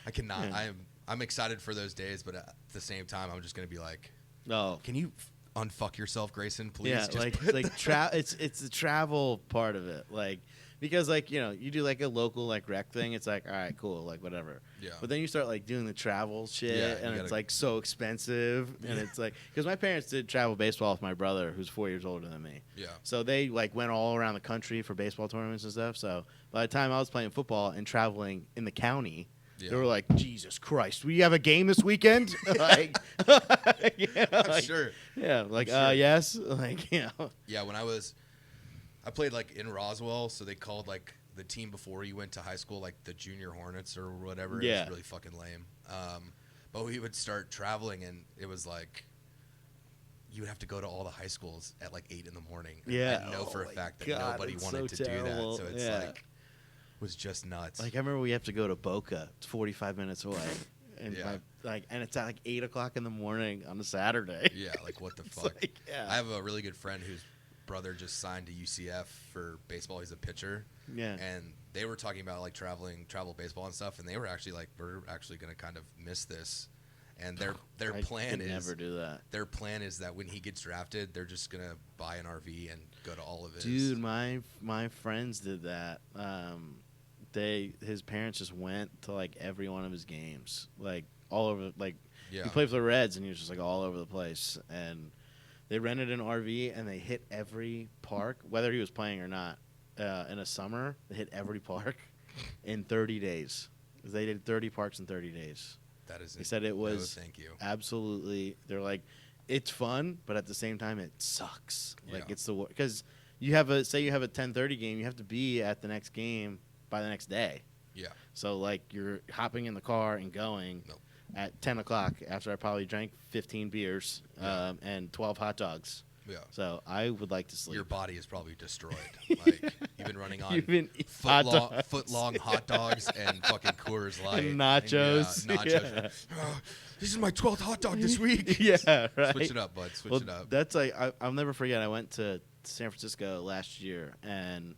I cannot. Yeah. I'm excited for those days, but at the same time, I'm just gonna be like, oh, can you unfuck yourself, Grayson? Please. yeah, Just like put it's the travel part of it, like because like you know you do like a local like rec thing, it's like all right, cool, like whatever. Yeah. But then you start like doing the travel shit, Yeah, and you it's gotta- like so expensive, and it's like because my parents did travel baseball with my brother, who's 4 years older than me. Yeah. So they like went all around the country for baseball tournaments and stuff. So by the time I was playing football and traveling in the county. Yeah. They were like, Jesus Christ, we have a game this weekend? Like, you know, I'm like, sure. Yeah, like, sure. yes. Like, you know. Yeah, when I played like in Roswell, so they called like the team before you went to high school, like the Junior Hornets or whatever. It Yeah. was really fucking lame. But we would start traveling, and it was like you would have to go to all the high schools at like 8 in the morning. And Yeah. I know for a Oh fact that my God, nobody it's wanted so to terrible. do that. So it's Yeah. like was just nuts. Like I remember we have to go to Boca. It's 45 minutes away, and Yeah. and it's at like 8 o'clock in the morning on a Saturday. Yeah, like what the It's fuck? like, yeah. I have a really good friend whose brother just signed to UCF for baseball. He's a pitcher. Yeah. And they were talking about like travel baseball and stuff, and they were actually like, we're actually gonna kind of miss this. And their I plan could is never do that. Their plan is that when he gets drafted, they're just gonna buy an RV and go to all of his. Dude, my friends did that. His parents just went to like every one of his games, like all over. Like Yeah. he played for the Reds, and he was just like all over the place. And they rented an RV, and they hit every park, whether he was playing or not. In a summer, they hit every park in 30 days. They did 30 parks in 30 days. That is. They said it was No, thank you. absolutely. They're like, it's fun, but at the same time, it sucks. Like Yeah. it's the because you have a 10:30 game, you have to be at the next game by the next day. Yeah. So like you're hopping in the car and going Nope. at 10 o'clock after I probably drank 15 beers Yeah. and 12 hot dogs. Yeah. So I would like to sleep. Your body is probably destroyed. Like you've been running on You've been hot dogs. foot long hot dogs and fucking Coors Light And nachos. Yeah, nachos. Yeah. Oh, this is my 12th hot dog this week. Yeah, right. Switch it up, bud. Switch Well, it up. that's like I'll never forget. I went to San Francisco last year, and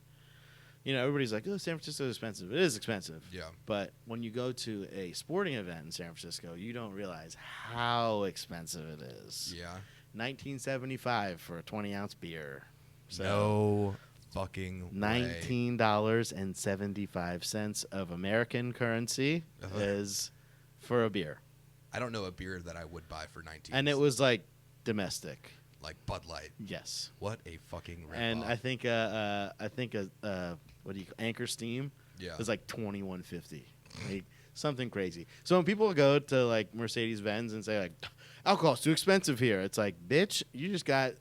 you know everybody's like, "Oh, San Francisco is expensive." It is expensive. Yeah. But when you go to a sporting event in San Francisco, you don't realize how expensive it is. Yeah. $19.75 for a 20-ounce beer. So No fucking way. $19.75 of American currency Uh-huh. is for a beer, I don't know a beer that I would buy for 19. and it was like domestic. like Bud Light. Yes. What a fucking rip And off. I think what do you Anchor Steam Yeah. was like $21.50, like, something crazy. So when people go to like Mercedes Benz and say like alcohol's too expensive here, it's like, bitch, you just got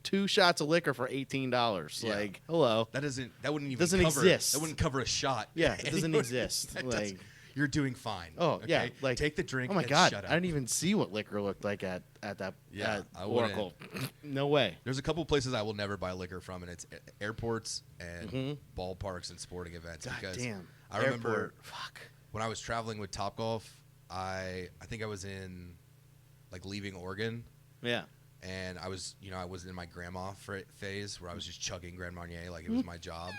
2 shots of liquor for $18. Yeah. Like, hello. That wouldn't even Doesn't cover exist. That wouldn't cover a shot. Yeah, it doesn't anywhere. exist. That Like, you're doing fine. Oh okay? yeah, like take the drink. Oh my and god, shut up. I didn't even see what liquor looked like at that Yeah, I Oracle. No way. There's a couple places I will never buy liquor from, and it's airports and ballparks and sporting events. God because damn. I remember Airport. Fuck. when I was traveling with Topgolf, I think I was in like leaving Oregon, Yeah. and I was in my grandma phase where I was just chugging Grand Marnier like it was my job.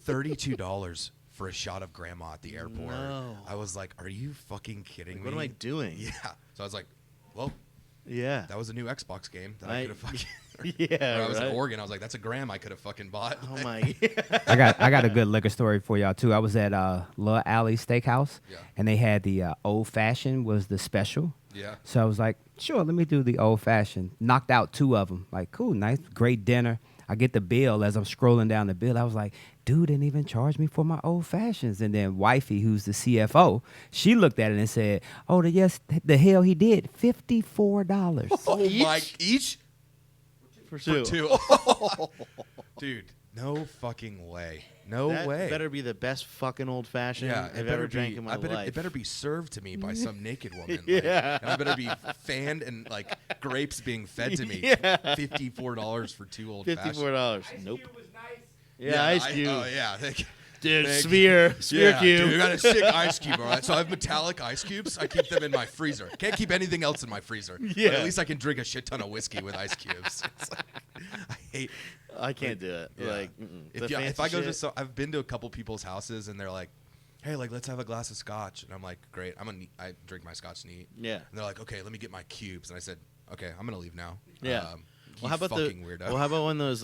$32 for a shot of grandma at the airport. No. I was like, are you fucking kidding me? What am I doing? Yeah. So I was like, well, Yeah. that was a new Xbox game that I could have fucking. Yeah. When I was in right. Oregon, I was like, that's a gram I could have fucking bought. Oh my. I got a good liquor story for y'all too. I was at Lil Alley Steakhouse, Yeah. and they had the old fashioned was the special. Yeah. So I was like, sure, let me do the old fashioned. Knocked out 2 of them. Like, cool, nice, great dinner. I get the bill as I'm scrolling down the bill. I was like, dude didn't even charge me for my old fashions. And then wifey, who's the CFO, she looked at it and said, oh, yes, the hell he did, $54. Oh my! Each For for two. 2. Dude, no fucking way. No That way. better be the best fucking old fashioned Yeah, I've ever drank in my life. It better be served to me by some naked woman. Yeah. Like, and I better be fanned and like grapes being fed to me. Yeah. $54 for 2 old fashioned. $54. Nope. Yeah, Ice Cube. Oh yeah. Dude, Thank- sphere Yeah, cube. dude, I got a sick ice cube, all right? So I have metallic ice cubes. I keep them in my freezer. Can't keep anything else in my freezer. Yeah. But at least I can drink a shit ton of whiskey with ice cubes. It's like, I hate. I can't do it. Yeah. Like, the If fancy I go to shit. I've been to a couple people's houses and they're like, hey, like let's have a glass of scotch, and I'm like, great. I drink my scotch neat. Yeah. And they're like, okay, let me get my cubes, and I said, okay, I'm gonna leave now. Yeah. You Well, how about fucking weirdo? Well, how about when those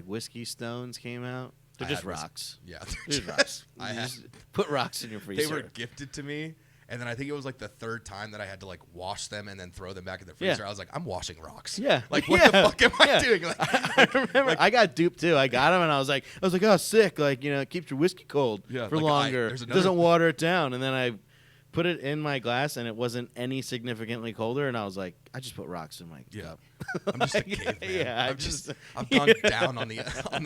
whiskey stones came out? They're I just had whis- rocks. Yeah, They're just rocks. I You had- just put rocks in your freezer. They were gifted to me, and then I think it was like the 3rd time that I had to like wash them and then throw them back in the freezer. Yeah. I was like, I'm washing rocks. Yeah. Like what Yeah. the fuck am I Yeah. doing? Like, I remember I got duped too. I got them and I was like, oh, sick. Like, it keeps your whiskey cold Yeah, for like, longer. there's It another- doesn't water it down. And then I put it in my glass and it wasn't any significantly colder. And I was like, I just put rocks in my yeah. cup. I'm just a caveman. Yeah, I've gone down on the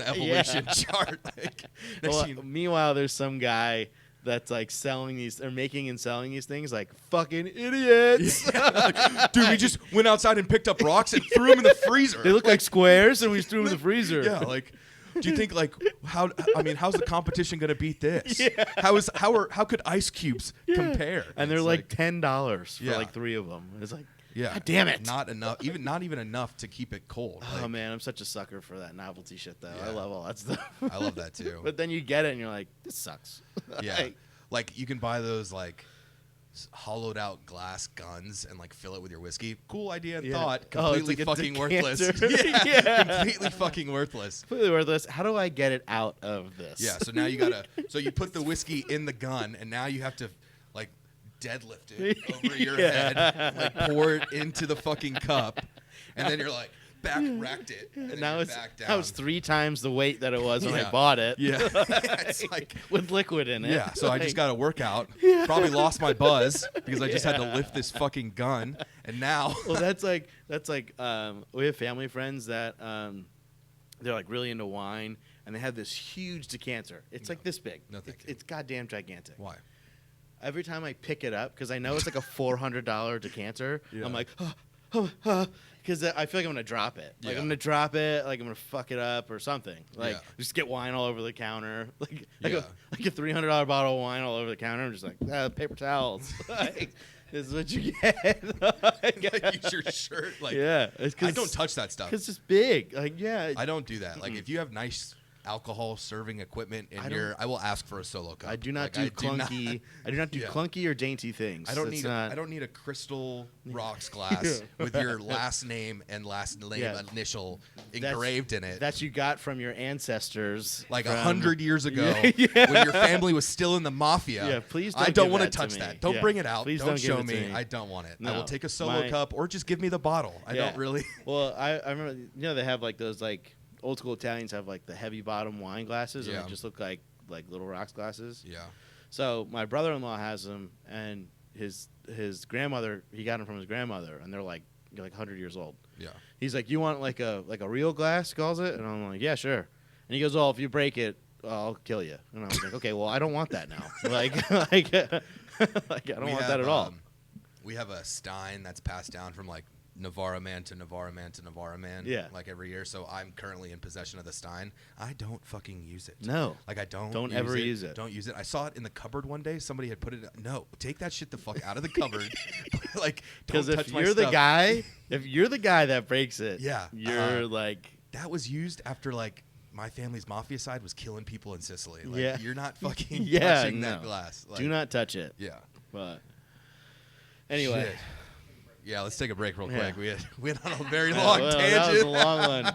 evolution chart. Like, next Well, thing you- meanwhile, there's some guy that's like selling these or making and selling these things like fucking idiots. dude, we just went outside and picked up rocks and threw them in the freezer. They look like squares and we just threw them in the freezer. Yeah, like, do you think like how's the competition gonna beat this? How could ice cubes compare? And they're It's like $10 for Yeah. like 3 of them. It's like, yeah, God damn it. not enough, not even enough to keep it cold. Oh Like, man, I'm such a sucker for that novelty shit though. I Yeah. love all that stuff. I love that too. But then you get it and you're like, this sucks. Yeah, like you can buy those like hollowed out glass guns and like fill it with your whiskey. Cool idea and Yeah. thought. Oh, it's Completely like a fucking worthless. decanter. Yeah, Yeah. completely fucking worthless. Completely worthless. How do I get it out of this? Yeah, so now you gotta. So you put the whiskey in the gun, and now you have to like deadlift it over your head, like pour it into the fucking cup, and then you're like back racked it, and then now you're it's back down. that was 3 times the weight that it was when I Yeah. bought it. Yeah, it's like with liquid in it. yeah. So I just Like, got to work out. Probably lost my buzz because I just had to lift this fucking gun, and now Well, that's like we have family friends that they're like really into wine, and they have this huge decanter. It's like this big. No, thank you. It's goddamn gigantic. why? Every time I pick it up, because I know it's like a $400 decanter, Yeah. I'm like, because I feel like I'm gonna drop it. Like Yeah. I'm gonna drop it. Like I'm gonna fuck it up or something. Like Yeah. just get wine all over the counter. Like Yeah. a $300 bottle of wine all over the counter. I'm just like paper towels. Like, this is what you get. Like, use your shirt. Like yeah, I don't touch that stuff. because it's big. Like yeah, I don't do that. Like if you have nice alcohol serving equipment in I will ask for a solo cup. I do not Like, do clunky. I do not do Yeah. clunky or dainty things. I don't That's need. not- I don't need a crystal rocks glass with your last name and last name Yeah. initial That's- engraved in it. that you got from your ancestors. Like from- 100 years ago, Yeah. when your family was still in the mafia. Yeah, please I don't don't give want that to to touch me. that. Don't Yeah. bring it out. Please don't don't give show it to me. me. I don't want it. I No. will take a solo My- cup or just give me the bottle. I Yeah. don't really. Well, I remember they have like those like old school Italians have like the heavy bottom wine glasses and Yeah. they just look like little rocks glasses. Yeah. So my brother-in-law has them, and his grandmother, he got them from his grandmother, and they're like 100 years old. Yeah. He's like, you want like a real glass? He calls it, and I'm like, yeah, sure. And he goes, well, if you break it, I'll kill you. And I was like, okay, well, I don't want that now. like I don't want that at all. We have a Stein that's passed down from like Navarra man to Navarra man to Navarra man. Yeah. Like every year. So I'm currently in possession of the Stein. I don't fucking use it. No. Like I don't. Don't ever use it. Don't use it. I saw it in the cupboard one day. Somebody had put it. No, take that shit the fuck out of the cupboard. Like, Because don't if touch my you're the stuff. guy, that breaks it, Yeah. you're like, That was used after like my family's mafia side was killing people in Sicily. Like, Yeah. you're not fucking Yeah, touching no. that glass. Like, do not touch it. Yeah. But anyway. Shit. Yeah, let's take a break real quick. Yeah. We went on a very long Well, tangent. that was a long one.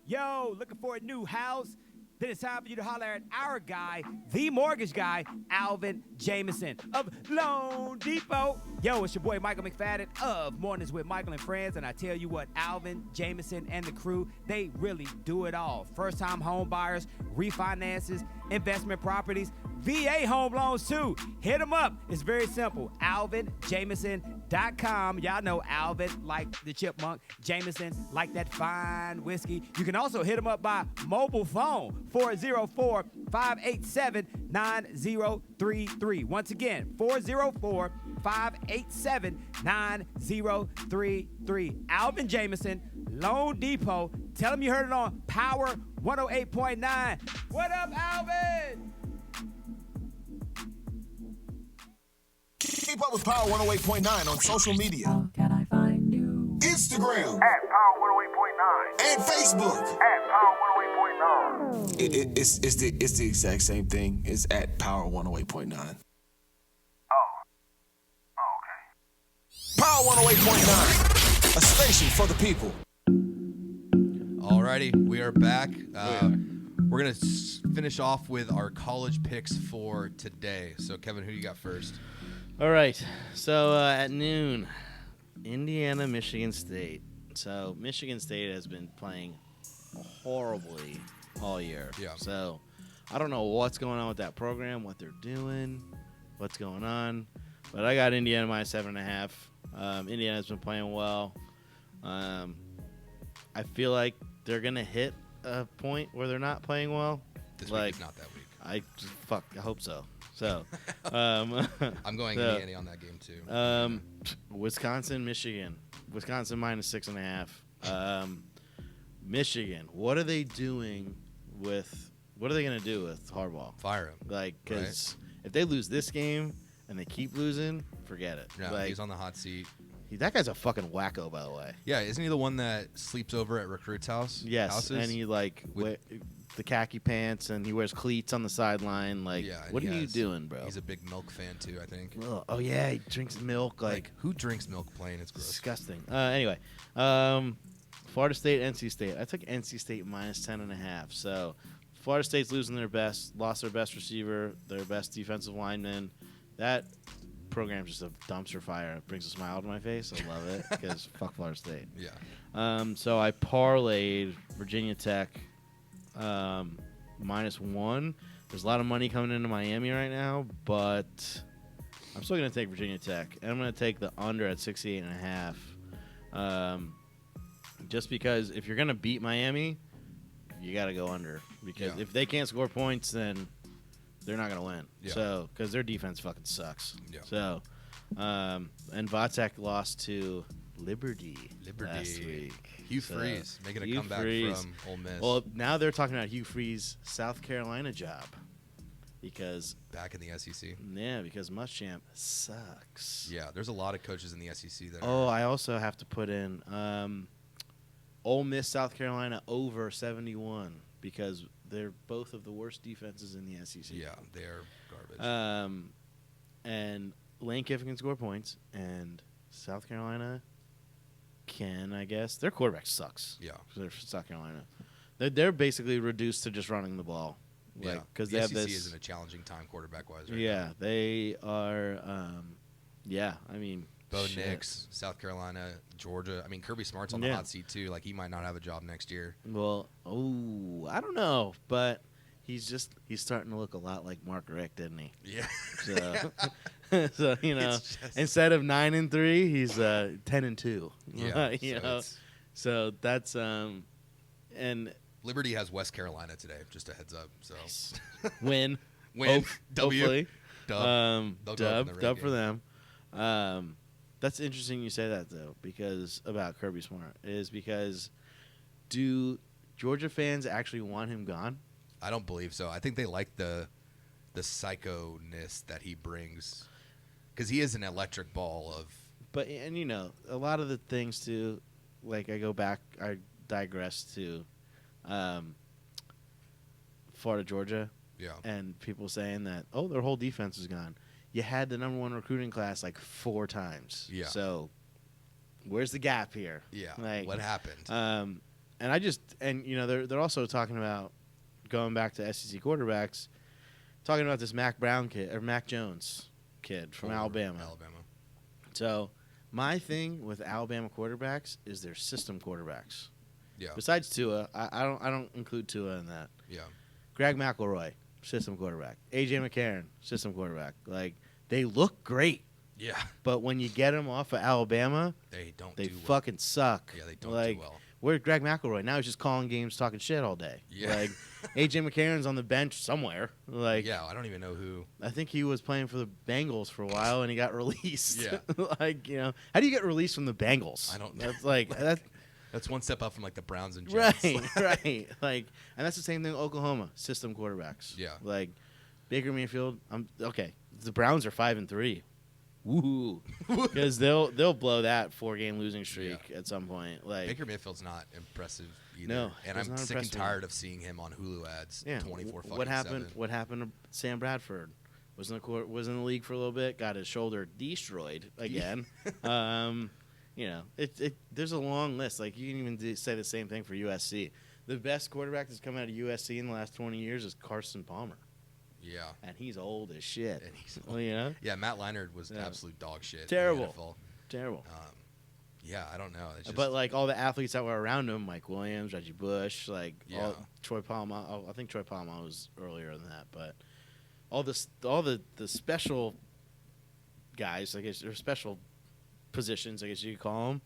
Yo, looking for a new house? Then it's time for you to holler at our guy, the mortgage guy, Alvin Jameson of Loan Depot. Yo, it's your boy Michael McFadden of Mornings with Michael and Friends, and I tell you what, Alvin Jameson and the crew, they really do it all. First-time home buyers, refinances, investment properties, VA home loans too. Hit them up. It's very simple. AlvinJameson.com. Y'all know Alvin like the chipmunk, Jameson like that fine whiskey. You can also hit them up by mobile phone, 404-587-9033. Once again, 404-587-9033. Alvin Jameson, Loan Depot. Tell them you heard it on Power 108.9. What up, Alvin? Keep up with Power 108.9 on social media. How can I find you? Instagram At Power 108.9. and Facebook. At Power 108.9. It's the exact same thing. It's at Power 108.9. Okay. Power 108.9, a station for the people. Alrighty, we are back. We're going to finish off with our college picks for today. So, Kevin, who you got first? All right. So at noon, Indiana, Michigan State. So Michigan State has been playing horribly all year. Yeah. So I don't know what's going on with that program, what they're doing, what's going on. But I got Indiana minus 7.5. Indiana's been playing well. I feel like they're going to hit a point where they're not playing well. This week is not that week. I hope so. So, I'm going Indiana on that game too. Wisconsin, Michigan. Wisconsin minus 6.5. Michigan. What are they doing with? What are they gonna do with Harbaugh? Fire him. Like, because if they lose this game and they keep losing, forget it. No, like, he's on the hot seat. that guy's a fucking wacko, by the way. Yeah, isn't he the one that sleeps over at recruits' house? Yes, houses? and he With- the khaki pants and he wears cleats on the sideline. Like, Yeah, and what are he you has- doing, bro? He's a big milk fan too, I think. Ugh. Oh yeah, he drinks milk. Like who drinks milk plain? It's gross. disgusting. Anyway, Florida State, NC State. I took NC State minus 10.5. So Florida State's lost their best receiver, their best defensive lineman. That program's just a dumpster fire. It brings a smile to my face. I love it because fuck Florida State. Yeah. So I parlayed Virginia Tech -1. There's a lot of money coming into Miami right now, but I'm still going to take Virginia Tech. And I'm going to take the under at 68.5. Just because if you're going to beat Miami, you got to go under. Because if they can't score points, then they're not going to win. Yeah. So, because their defense fucking sucks. Yeah. So, and Vatek lost to Liberty last week. Hugh Freeze making a Hugh comeback Freeze. from Ole Miss. Well, now they're talking about Hugh Freeze's South Carolina job because back in the SEC. because Muschamp sucks. Yeah, there's a lot of coaches in the SEC that. Oh, I also have to put in Ole Miss, South Carolina over 71 because they're both of the worst defenses in the SEC. Yeah, they're garbage. And Lane Kiffin can score points, and South Carolina can, I guess. Their quarterback sucks. Yeah. For South Carolina. They're basically reduced to just running the ball. Yeah, because the they have SEC this. is in a challenging time quarterback-wise right Yeah, now. they are. I mean, Bo shit. Nix, South Carolina, Georgia. I mean, Kirby Smart's on the Yeah. hot seat, too. Like, he might not have a job next year. Well, I don't know, but he's starting to look a lot like Mark Richt, didn't he? Yeah. So, so It's just- instead of 9-3, he's 10-2. Yeah, you so know. it's- So that's and Liberty has West Carolina today, just a heads up. So win. Win. Hope- W. Hopefully. Dub. They'll go up in the Dub rain for game. them. That's interesting you say that though, because about Kirby Smart is because do Georgia fans actually want him gone? I don't believe so. I think they like the psycho-ness that he brings, because he is an electric ball of. But and a lot of the things too, like I digress to Florida, Georgia, Yeah. and people saying that their whole defense is gone. You had the number 1 recruiting class like 4 times. Yeah. So where's the gap here? Yeah. Like, What happened? And I just they're also talking about going back to SEC quarterbacks, talking about this Mac Jones kid from For Alabama. Alabama. So my thing with Alabama quarterbacks is they're system quarterbacks. Yeah. Besides Tua, I don't include Tua in that. Yeah. Greg McElroy, system quarterback. AJ McCarron, system quarterback. Like they look great, Yeah. but when you get them off of Alabama, They don't they do well. fucking suck. Yeah, they don't like, do well. Where's Greg McElroy? Now he's just calling games, talking shit all day. Yeah. Like AJ McCarron's on the bench somewhere. Like Yeah, I don't even know who. I think he was playing for the Bengals for a while and he got released. Yeah. Like, how do you get released from the Bengals? I don't know. That's like that's That's one step up from like the Browns and Jets. right. Like, and that's the same thing with Oklahoma, system quarterbacks. Yeah. Like Baker Mayfield, okay. The Browns are 5-3. Woohoo. Because they'll blow that 4-game losing streak at some point. Like Baker Mayfield's not impressive either. No, and he's I'm not sick and impressive. tired of seeing him on Hulu ads. yeah. 24 fucking What happened? 7. What happened to Sam Bradford? Was in the league for a little bit. Got his shoulder destroyed again. There's a long list. Like you can even say the same thing for USC. The best quarterback that's come out of USC in the last 20 years is Carson Palmer, Yeah. and he's old as shit. And he's Well, Yeah, Matt Leinart was Yeah. absolute dog shit. in the Terrible. NFL. Terrible. Yeah, I don't know. It's just, But like all the athletes that were around him, Mike Williams, Reggie Bush, like Yeah. Troy Palma. I think Troy Palma was earlier than that, but all the special guys, I guess, or special positions, I guess you could call them.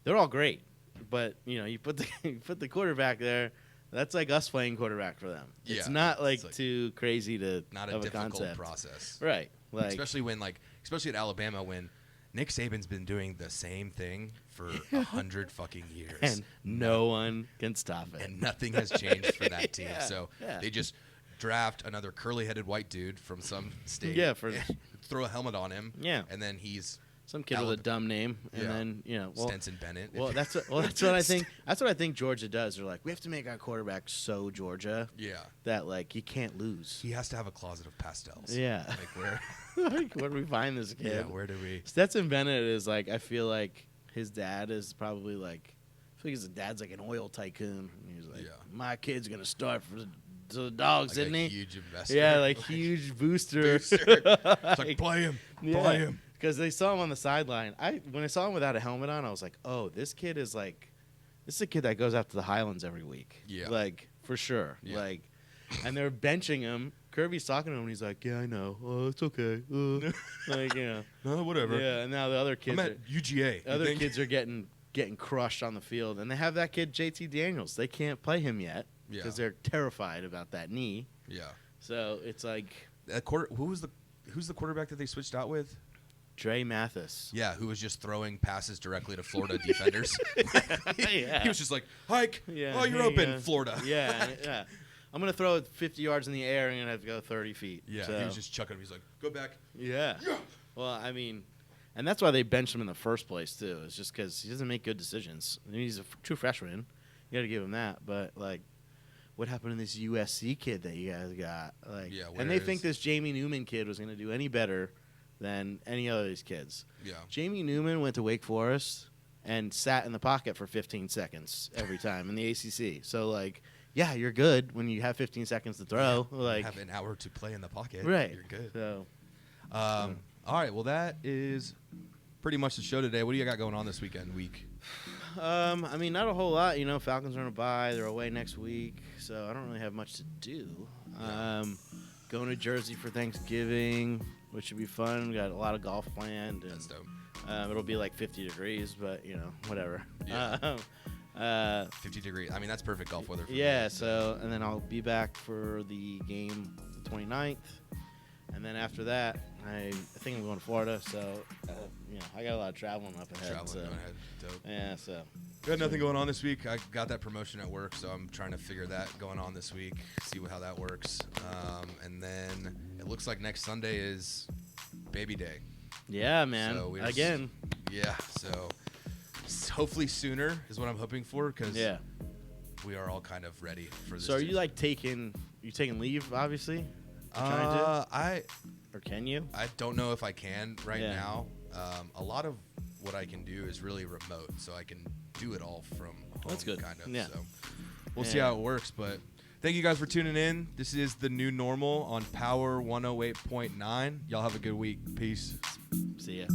They're all great, but you put the you put the quarterback there. That's like us playing quarterback for them. Yeah, It's not like, it's like too crazy to not a of difficult concept. process. Right? Like Especially at Alabama when Nick Saban's been doing the same thing for 100 fucking years. and no one can stop it. And nothing has changed for that team. Yeah, So yeah. they just draft another curly-headed white dude from some state. Yeah, for- throw a helmet on him. Yeah. And then he's Some kid with a dumb name, and Yeah. then Stenson Bennett. Well, that's what I think. That's what I think Georgia does. They're like, we have to make our quarterback so Georgia Yeah. that like he can't lose. He has to have a closet of pastels. Yeah. Like where? Like, where do we find this kid? Yeah. Where do we? Stetson Bennett is like, I feel like his dad is probably like, I feel like his dad's like an oil tycoon. And he's like, Yeah. my kid's gonna start for the dogs, Like isn't a he? huge investor. Yeah, like huge booster. It's like play him. Play him. Because they saw him on the sideline. When I saw him without a helmet on, I was like, oh, this kid is like, this is a kid that goes out to the Highlands every week. Yeah. Like, for sure. Yeah. Like, and they're benching him. Kirby's talking to him, and he's like, yeah, I know. Oh, it's okay. Like, No, whatever. Yeah, and now the other kids I'm at UGA. You other think? kids are getting crushed on the field. And they have that kid, JT Daniels. They can't play him yet Yeah. because they're terrified about that knee. Yeah. So it's like Who's the quarterback that they switched out with? Dre Mathis. Yeah, who was just throwing passes directly to Florida defenders. Yeah. He was just like, hike. Yeah, Oh, you're hey, open, Florida. Yeah, yeah. I'm gonna throw it 50 yards in the air and gonna have to go 30 feet. Yeah, So, he was just chucking him. He's like, go back. yeah. Well, I mean, and that's why they benched him in the first place too. It's just because he doesn't make good decisions. I mean, he's a true freshman. You got to give him that. But like, what happened to this USC kid that you guys got? Like, Yeah, and where they think is- this Jamie Newman kid was gonna do any better than any other of these kids. Yeah. Jamie Newman went to Wake Forest and sat in the pocket for 15 seconds every time in the ACC. So, like, yeah, you're good when you have 15 seconds to throw. You Like, have an hour to play in the pocket. right. You're good. So, All right. Well, that is pretty much the show today. What do you got going on this week? I mean, not a whole lot. You know, Falcons are on a bye. They're away next week, so I don't really have much to do. Going to Jersey for Thanksgiving, which should be fun. Got a lot of golf planned. And, That's dope. it'll be like 50 degrees, but, you know, whatever. Yeah. 50 degrees. I mean, that's perfect golf weather for me. Yeah, so, and then I'll be back for the game the 29th. And then after that, I think I'm going to Florida, so, you know, I got a lot of traveling up ahead. Traveling so. going ahead. Dope. Yeah, so. Got nothing going on this week. I got that promotion at work, so I'm trying to figure that going on this week, see how that works. And then it looks like next Sunday is baby day. Yeah, man. So Again. Yeah, so hopefully sooner is what I'm hoping for, because we are all kind of ready for this. So are you like taking leave, obviously? Or can you? I don't know if I can right Yeah. now. A lot of what I can do is really remote, so I can do it all from home. That's good. Kind of. Yeah. So we'll see how it works. But thank you guys for tuning in. This is the new normal on Power 108.9. Y'all have a good week. Peace. See ya.